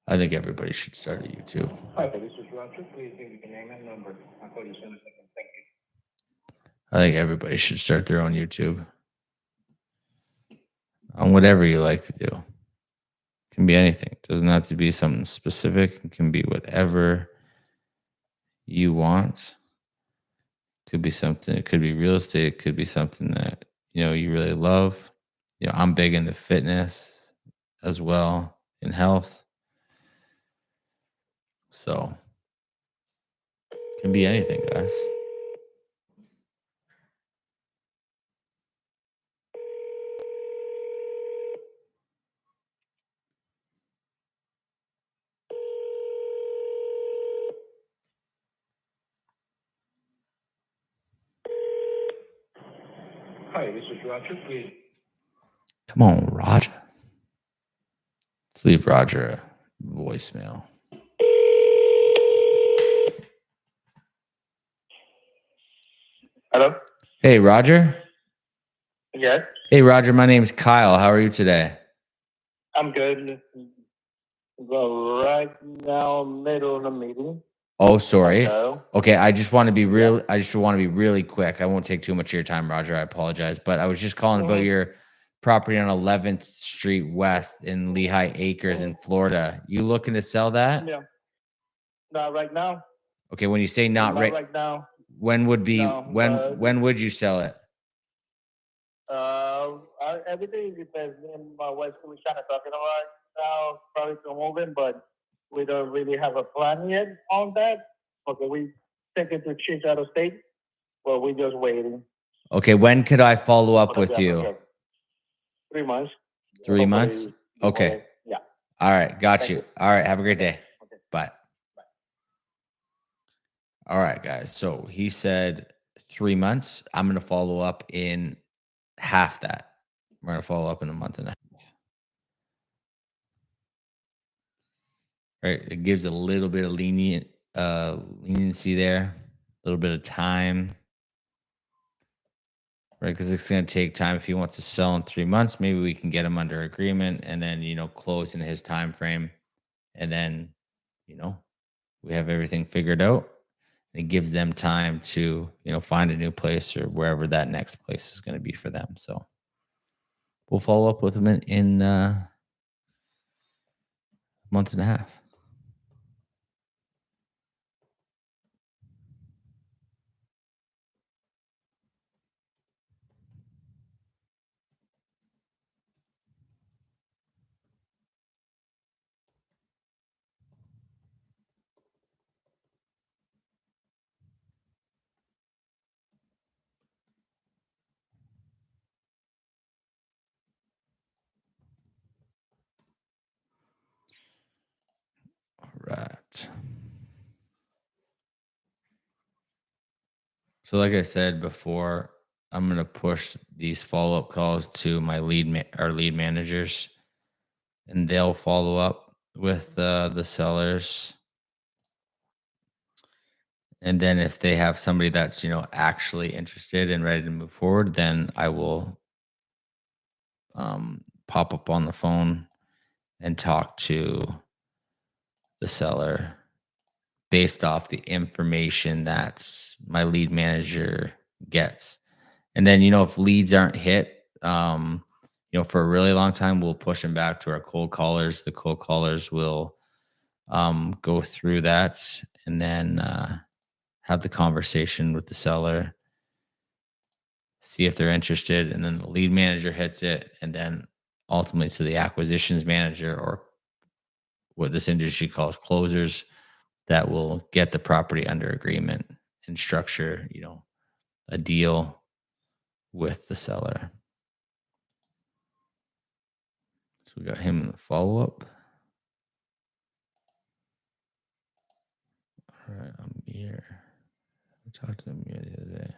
I think everybody should start a YouTube. Hi, this is Roger. Please give me your name and number. I'll call you as soon as I can. Thank you. I think everybody should start their own YouTube on whatever you like to do. It can be anything. It doesn't have to be something specific. It can be whatever you want. Could be something. It could be real estate. It could be something that you really love. I'm big into fitness as well, in health. So it can be anything, guys. Hi, this is Roger. Please. Come on, Roger. Let's leave Roger a voicemail. Hello? Hey, Roger. Yes, Hey, Roger. My name's Kyle. How are you today? I'm good. Well, right now, middle of the meeting. Oh, sorry. So, Okay, I just want to be really quick. I won't take too much of your time, Roger. I apologize, but I was just calling about your property on 11th Street West in Lehigh Acres in Florida. You looking to sell that? yeah. Not right now. Okay, when you say not right now. when would be No, when would you sell it? Everything depends. Me and my wife, we kind of talking about now, probably to move in, but we don't really have a plan yet on that. Okay, we thinking to change out of state, but we're just waiting. Okay, when could I follow up with you? 3 months. 3 months? Hopefully, Okay. Yeah. All right, got Thank you. you. All right, have a great day. Okay. Bye. All right, guys. So he said 3 months. I'm going to follow up in half that. We're going to follow up in a month and a half. Right? It gives a little bit of leniency there, a little bit of time. Right? Because it's going to take time. If he wants to sell in 3 months, maybe we can get him under agreement and then, close in his time frame. And then, we have everything figured out. It gives them time to, find a new place or wherever that next place is going to be for them. So we'll follow up with them in a month and a half. All right. So like I said before, I'm going to push these follow-up calls to my our lead managers, and they'll follow up with the sellers. And then if they have somebody that's, actually interested and ready to move forward, then I will pop up on the phone and talk to the seller based off the information that my lead manager gets. And then, if leads aren't hit, for a really long time, we'll push them back to our cold callers. The cold callers will go through that and then have the conversation with the seller, see if they're interested. And then the lead manager hits it. And then ultimately to the acquisitions manager, or what this industry calls closers, that will get the property under agreement and structure, a deal with the seller. So we got him in the follow-up. All right, I'm here. I talked to him the other day.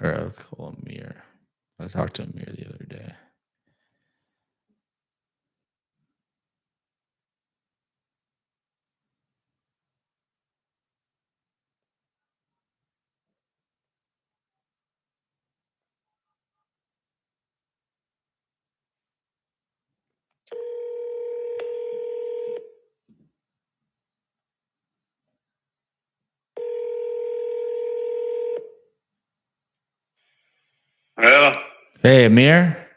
All right, let's call Amir. I talked to Amir the other day. Yeah. Hey, Amir.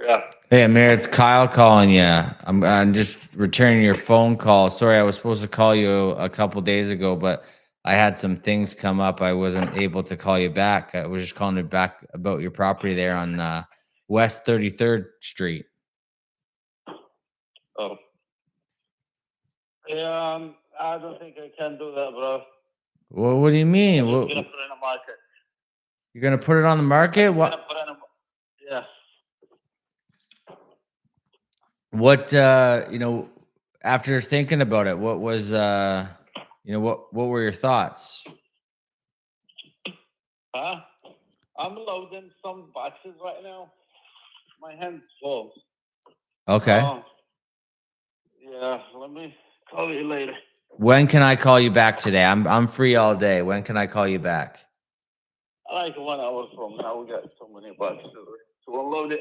Yeah. Hey, Amir, it's Kyle calling you. I'm just returning your phone call. Sorry, I was supposed to call you a couple days ago, but I had some things come up. I wasn't able to call you back. I was just calling you back about your property there on West 33rd Street. Oh. Yeah, I don't think I can do that, bro. Well, what do you mean? I'm What, just gonna put it in the market. you're gonna put it on the market? I'm What? gonna put it in yeah. What? After thinking about it, what was? What were your thoughts? Huh? I'm loading some boxes right now. My hand's full. Okay. Yeah, let me call you later. When can I call you back today? I'm free all day. When can I call you back? Like 1 hour from now, we got so many boxes to unload it.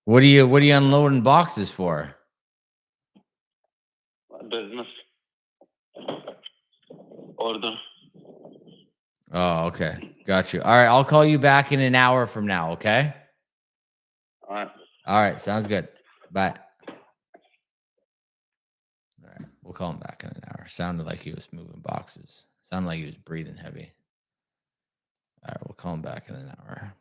What are you unloading boxes for? My business. Order. Oh, okay. Got you. All right, I'll call you back in an hour from now, okay? All right. All right, sounds good. Bye. All right, we'll call him back in an hour. Sounded like he was moving boxes. Sounded like he was breathing heavy. All right, we'll call him back in an hour.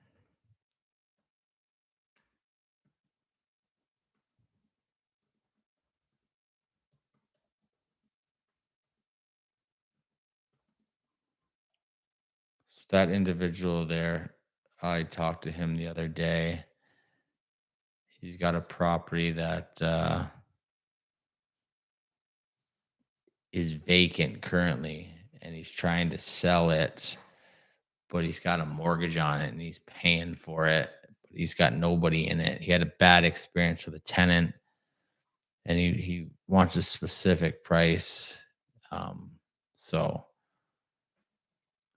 That individual there, I talked to him the other day. He's got a property that is vacant currently, and he's trying to sell it, but he's got a mortgage on it and he's paying for it. But he's got nobody in it. He had a bad experience with a tenant, and he wants a specific price. So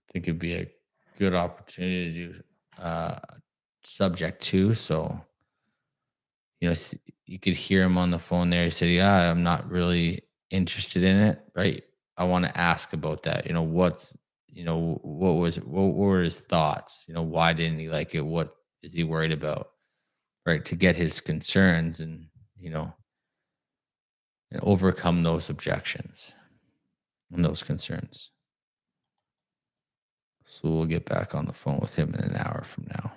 I think it'd be a good opportunity to do subject to. So, you could hear him on the phone there. He said, "Yeah, I'm not really interested in it." Right. I want to ask about that. What were his thoughts? Why didn't he like it? What is he worried about? Right. To get his concerns and overcome those objections and those concerns. So we'll get back on the phone with him in an hour from now.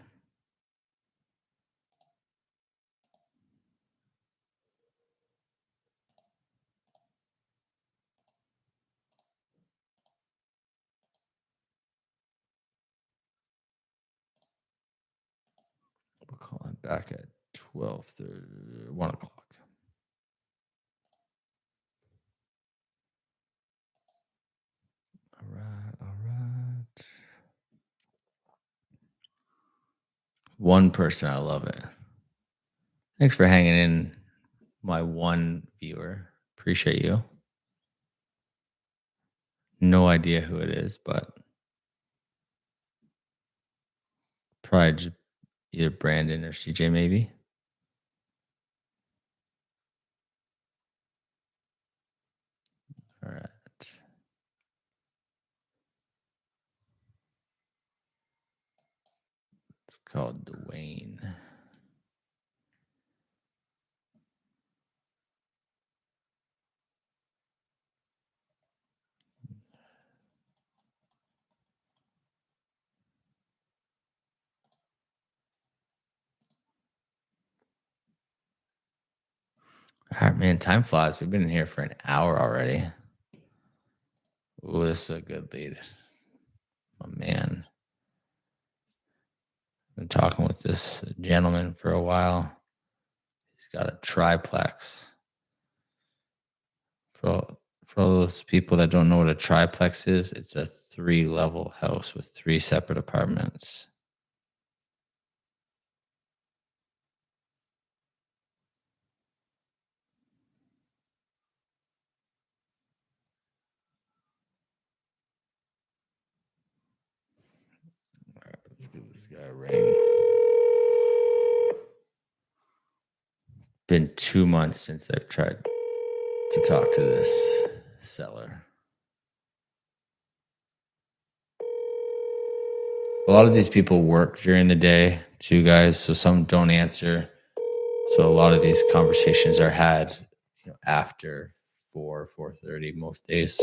We'll call him back at 12:30, 1 o'clock. All right. One person, I love it. Thanks for hanging in, my one viewer. Appreciate you. No idea who it is, but probably just either Brandon or CJ, maybe. All right. It's called Dwayne. All right, man, time flies. We've been in here for an hour already. Ooh, this is a good lead. Oh, man. Been talking with this gentleman for a while. He's got a triplex. For all those people that don't know what a triplex is, it's a 3-level house with 3 separate apartments. All right, let's give this guy a ring. Been 2 months since I've tried to talk to this seller. A lot of these people work during the day too, guys, so some don't answer. So a lot of these conversations are had, after 4:30 most days.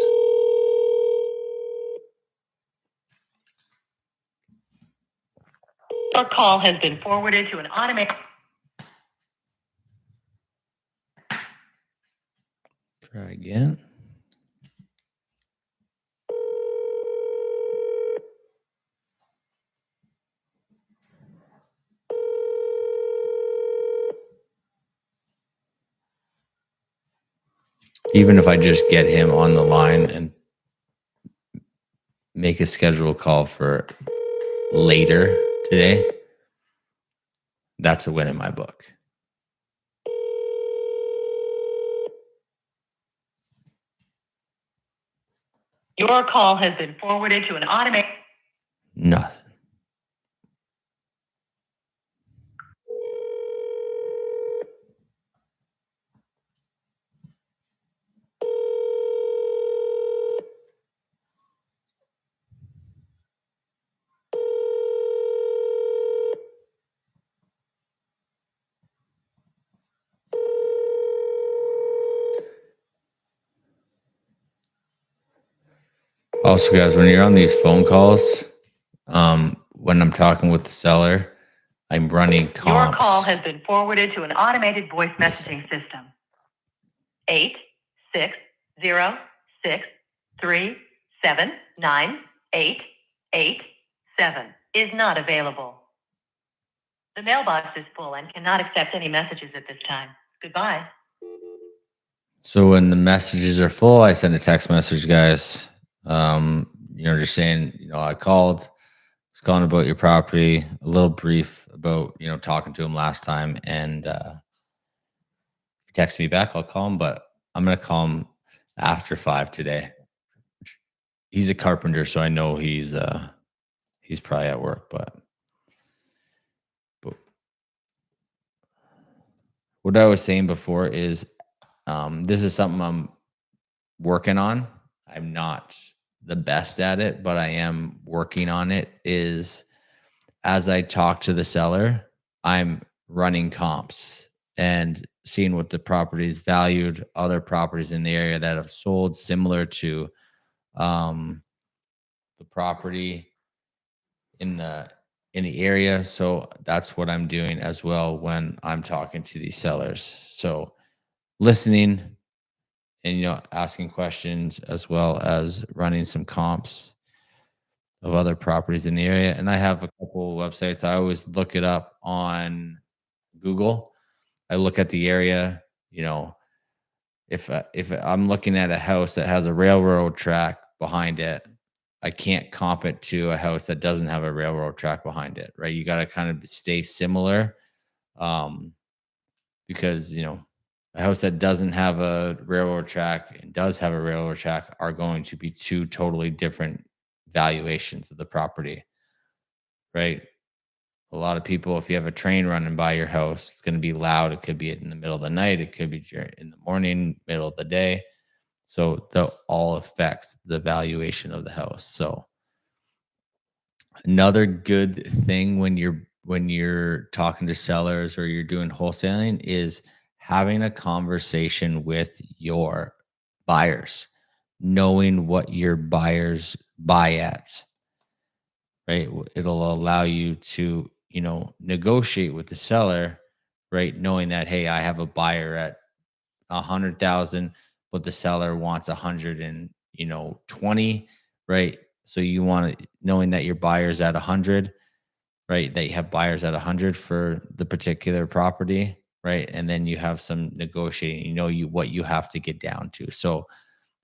Your call has been forwarded to an automated. Try again. Even if I just get him on the line and make a scheduled call for later today, that's a win in my book. Your call has been forwarded to an automated. Nothing. Also, guys, when you're on these phone calls, when I'm talking with the seller, I'm running comps. Your call has been forwarded to an automated voice messaging system. 860-637-9887 is not available. The mailbox is full and cannot accept any messages at this time. Goodbye. So when the messages are full, I send a text message, guys. Just saying, I was calling about your property, a little brief about, talking to him last time. And if he texts me back, I'll call him, but I'm going to call him after 5 today. He's a carpenter, so I know he's probably at work, but what I was saying before is, this is something I'm working on. I'm not the best at it, but I am working on it. Is as I talk to the seller, I'm running comps and seeing what the property is valued, other properties in the area that have sold similar to the property in the area. So that's what I'm doing as well when I'm talking to these sellers. So listening and asking questions, as well as running some comps of other properties in the area. And I have a couple of websites. I always look it up on Google. I look at the area. If I'm looking at a house that has a railroad track behind it, I can't comp it to a house that doesn't have a railroad track behind it, right? You got to kind of stay similar, because a house that doesn't have a railroad track and does have a railroad track are going to be two totally different valuations of the property, right? A lot of people, if you have a train running by your house, it's going to be loud. It could be in the middle of the night. It could be in the morning, middle of the day. So that all affects the valuation of the house. So another good thing when you're talking to sellers or you're doing wholesaling is having a conversation with your buyers, knowing what your buyers buy at, right? It'll allow you to, negotiate with the seller, right? Knowing that, hey, I have a buyer at 100,000, but the seller wants 120, right? So you want to, knowing that your buyer's at 100, right? That you have buyers at 100 for the particular property, right? And then you have some negotiating, what you have to get down to. So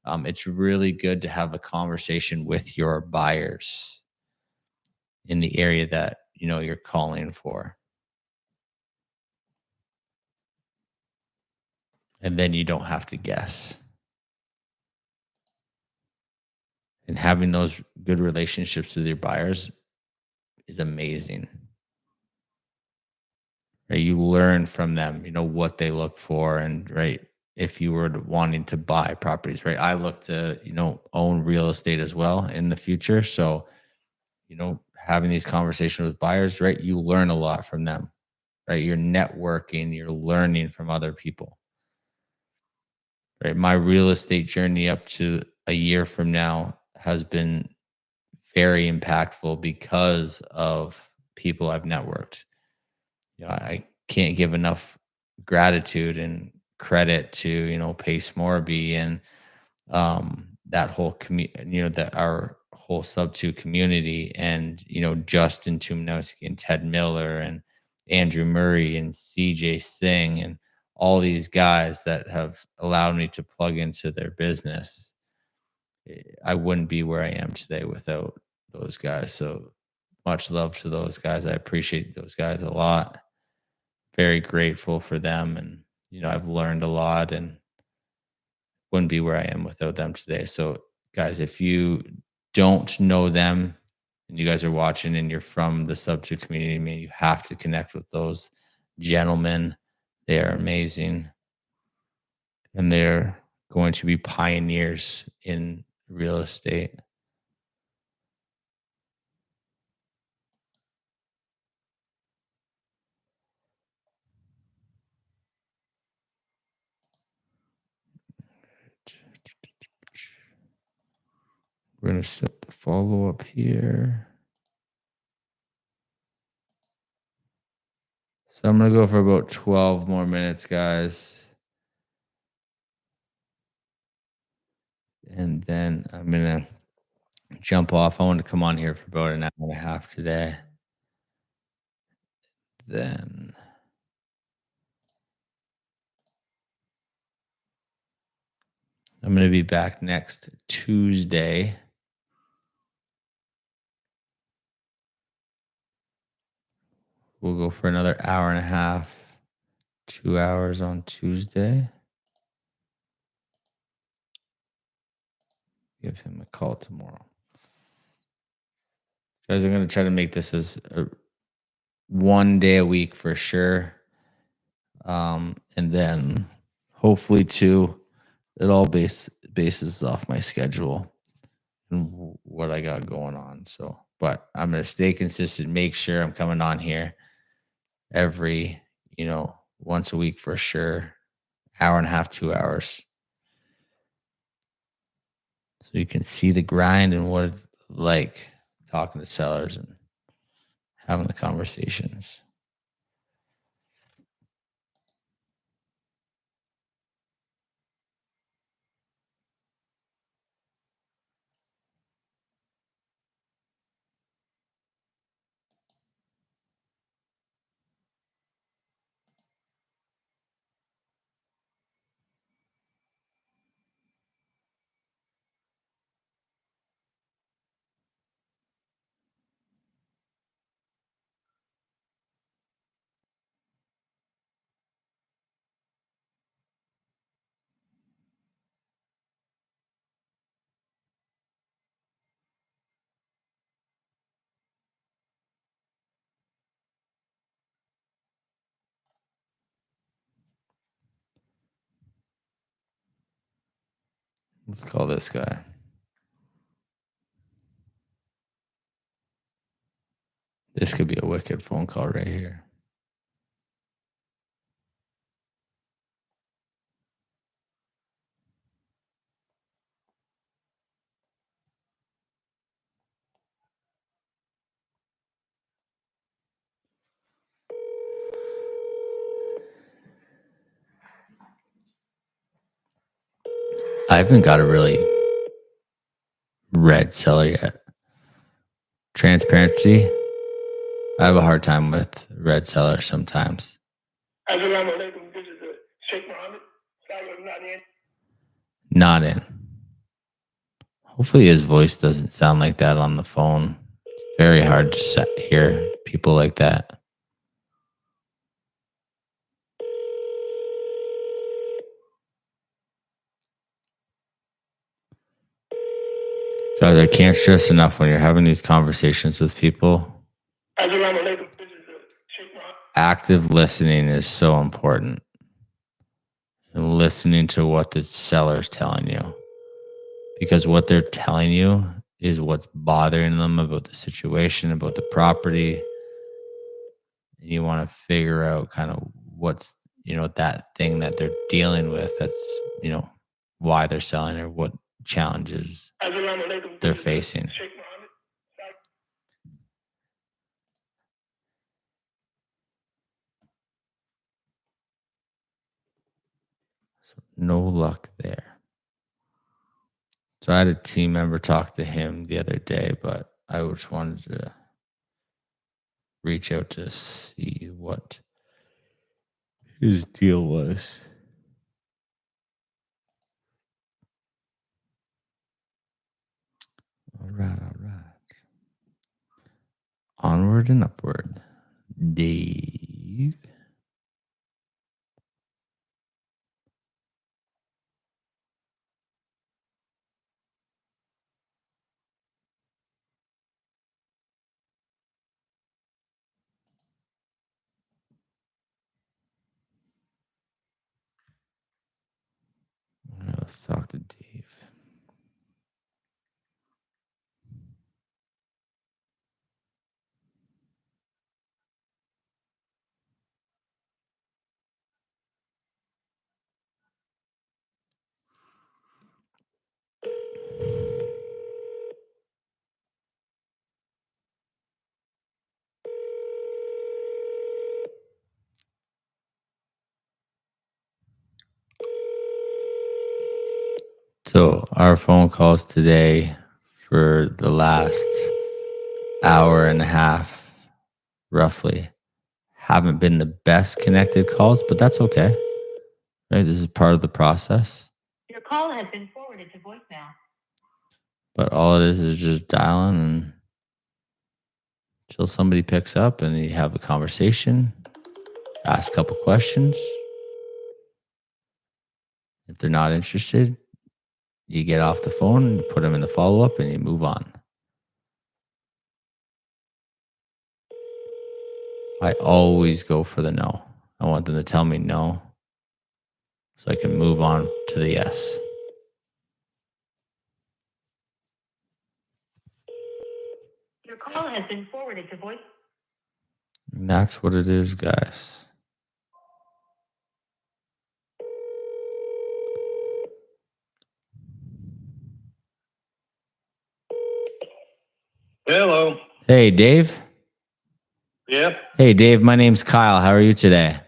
It's really good to have a conversation with your buyers in the area that you're calling for. And then you don't have to guess. And having those good relationships with your buyers is amazing. Right? You learn from them, what they look for, and right, if you were wanting to buy properties, right? I look to, own real estate as well in the future. So, having these conversations with buyers, right? You learn a lot from them, right? You're networking, you're learning from other people. Right? My real estate journey up to a year from now has been very impactful because of people I've networked. I can't give enough gratitude and credit to, Pace Morby and that whole that our whole Sub2 community, and Justin Tumnowski and Ted Miller and Andrew Murray and CJ Singh and all these guys that have allowed me to plug into their business. I wouldn't be where I am today without those guys. So much love to those guys. I appreciate those guys a lot. Very grateful for them. And, I've learned a lot and wouldn't be where I am without them today. So, guys, if you don't know them and you guys are watching and you're from the Sub2 community, man, you have to connect with those gentlemen. They are amazing. And they're going to be pioneers in real estate. We're going to set the follow up here. So I'm going to go for about 12 more minutes, guys. And then I'm going to jump off. I want to come on here for about an hour and a half today. Then I'm going to be back next Tuesday. We'll go for another hour and a half, 2 hours on Tuesday. Give him a call tomorrow. Guys, I'm going to try to make this as 1 day a week for sure. And then hopefully 2. It all bases off my schedule and what I got going on. So, but I'm going to stay consistent, make sure I'm coming on here every, once a week for sure. Hour and a half, 2 hours. So you can see the grind and what it's like talking to sellers and having the conversations. Let's call this guy. This could be a wicked phone call right here. I haven't got a really red seller yet. Transparency. I have a hard time with red sellers sometimes. Assalamu alaikum. This is Sheikh Mohammed. Sagar not in. Not in. Hopefully his voice doesn't sound like that on the phone. It's very hard to hear people like that. Guys, I can't stress enough when you're having these conversations with people. Active listening is so important. And listening to what the seller's telling you. Because what they're telling you is what's bothering them about the situation, about the property. And you want to figure out kind of what's, that thing that they're dealing with that's, why they're selling or what challenges they're facing. So no luck there. So I had a team member talk to him the other day, but I just wanted to reach out to see what his deal was. All right. Onward and upward. Dave. Let's talk to Dave. So our phone calls today for the last hour and a half, roughly, haven't been the best connected calls, but that's okay. Right? This is part of the process. Your call has been forwarded to voicemail. But all it is just dialing and until somebody picks up and you have a conversation, ask a couple questions. If they're not interested, you get off the phone, you put them in the follow-up, and you move on. I always go for the no. I want them to tell me no so I can move on to the yes. Your call has been forwarded to voice. And that's what it is, guys. Hello. Hey, Dave. Yep. Hey, Dave. My name's Kyle. How are you today?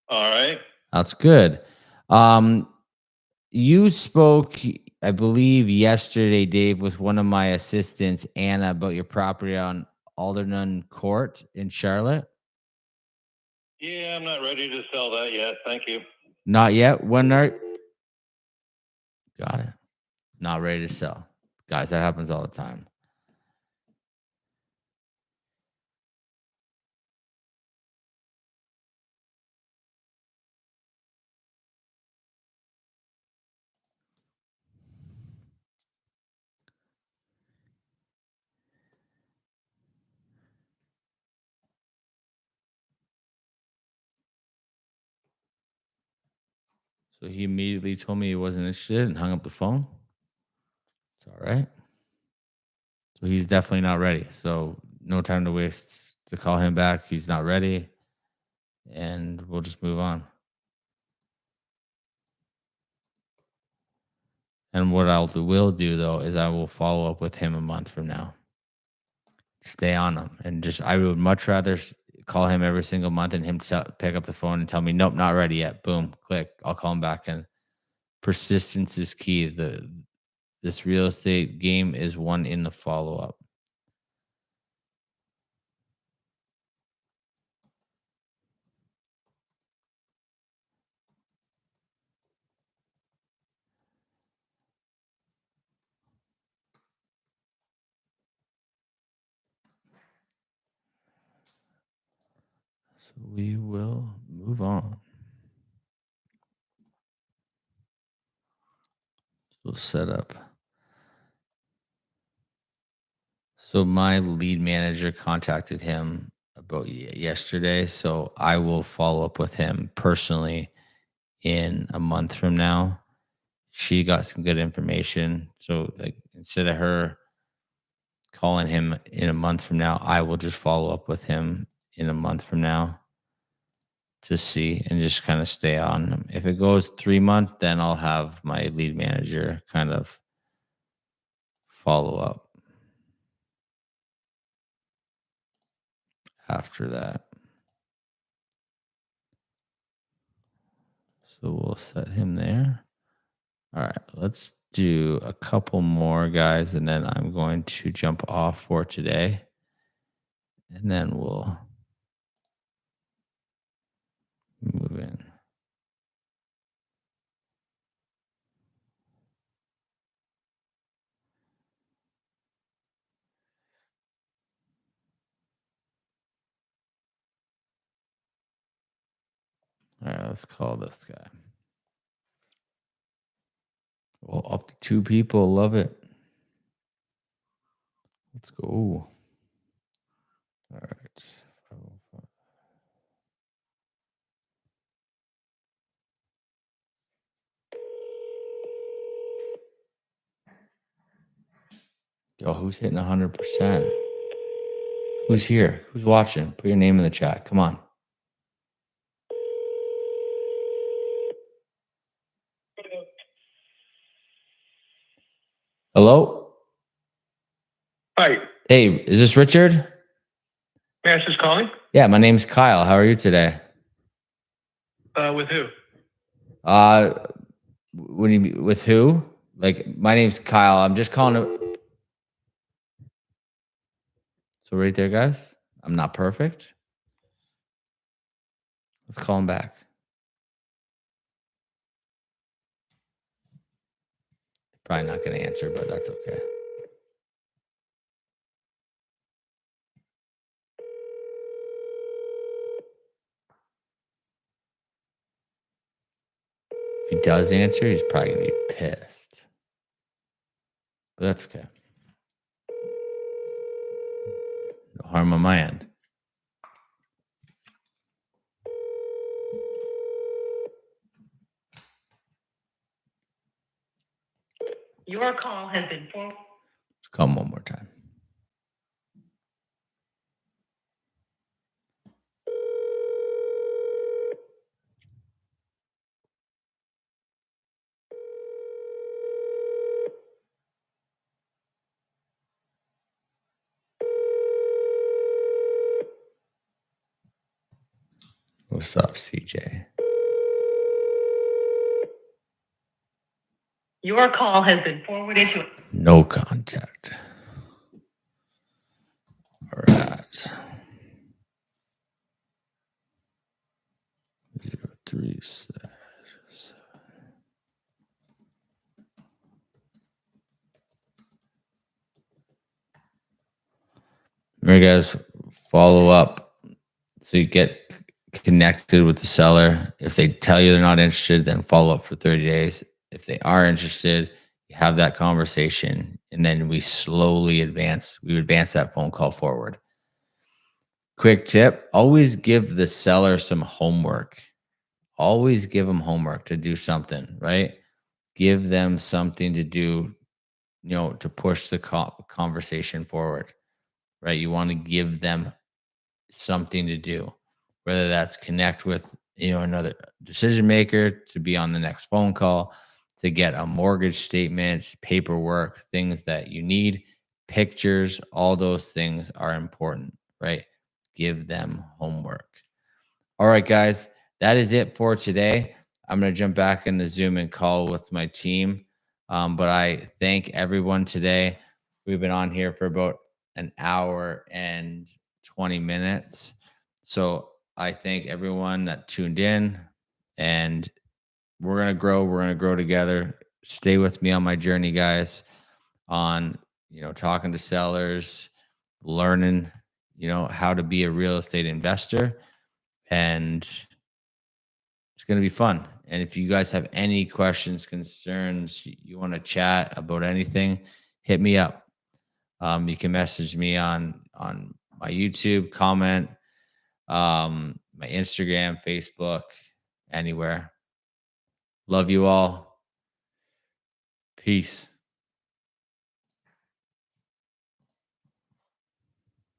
All right. That's good. You spoke, I believe, yesterday, Dave, with one of my assistants, Anna, about your property on Aldernon Court in Charlotte. Yeah, I'm not ready to sell that yet. Thank you. Not yet. When are? Got it. Not ready to sell. Guys, that happens all the time. So he immediately told me he wasn't interested and hung up the phone. It's all right. So he's definitely not ready. So no time to waste to call him back. He's not ready. And we'll just move on. And what will do though is I will follow up with him a month from now. Stay on him and I would much rather call him every single month and him pick up the phone and tell me, nope, not ready yet. Boom, click. I'll call him back. And persistence is key. This real estate game is won in the follow up. So we will move on. We'll set up. So my lead manager contacted him about yesterday. So I will follow up with him personally in a month from now. She got some good information. So like instead of her calling him in a month from now, I will just follow up with him in a month from now to see and just kind of stay on him. If it goes 3 months, then I'll have my lead manager kind of follow up after that. So we'll set him there. All right, let's do a couple more guys, and then I'm going to jump off for today. And then we'll move in. All right, let's call this guy. Well, up to 2 people. Love it. Let's go. All right. 505. Yo, who's hitting 100%? Who's here? Who's watching? Put your name in the chat. Come on. Hello? Hi, Hey, is this Richard? may I ask who's calling? Yeah, my name's Kyle. How are you today? With who? What do you mean, with who? Like, my name's Kyle. I'm just calling to... So right there, guys. I'm not perfect. Let's call him back. Probably not going to answer, but that's okay. If he does answer, he's probably going to be pissed. But that's okay. No harm on my end. Your call has been forwarded. Let's call him one more time. What's up, CJ? Your call has been forwarded to. No contact. All right. 037. Remember, guys, follow up so you get connected with the seller. If they tell you they're not interested, then follow up for 30 days. If they are interested, you have that conversation, and then we slowly advance. We advance that phone call forward. Quick tip, always give the seller some homework. Always give them homework to do something, right? Give them something to do, to push the conversation forward, right? You want to give them something to do, whether that's connect with, another decision maker, to be on the next phone call, to get a mortgage statement, paperwork, things that you need, pictures, all those things are important, right? Give them homework. All right, guys, that is it for today. I'm going to jump back in the Zoom and call with my team. But I thank everyone today. We've been on here for about an hour and 20 minutes. So I thank everyone that tuned in, and we're going to grow. We're going to grow together. Stay with me on my journey, guys, on, talking to sellers, learning, how to be a real estate investor. and it's going to be fun. And if you guys have any questions, concerns, you want to chat about anything, hit me up. You can message me on my YouTube, comment, my Instagram, Facebook, anywhere. Love you all. Peace.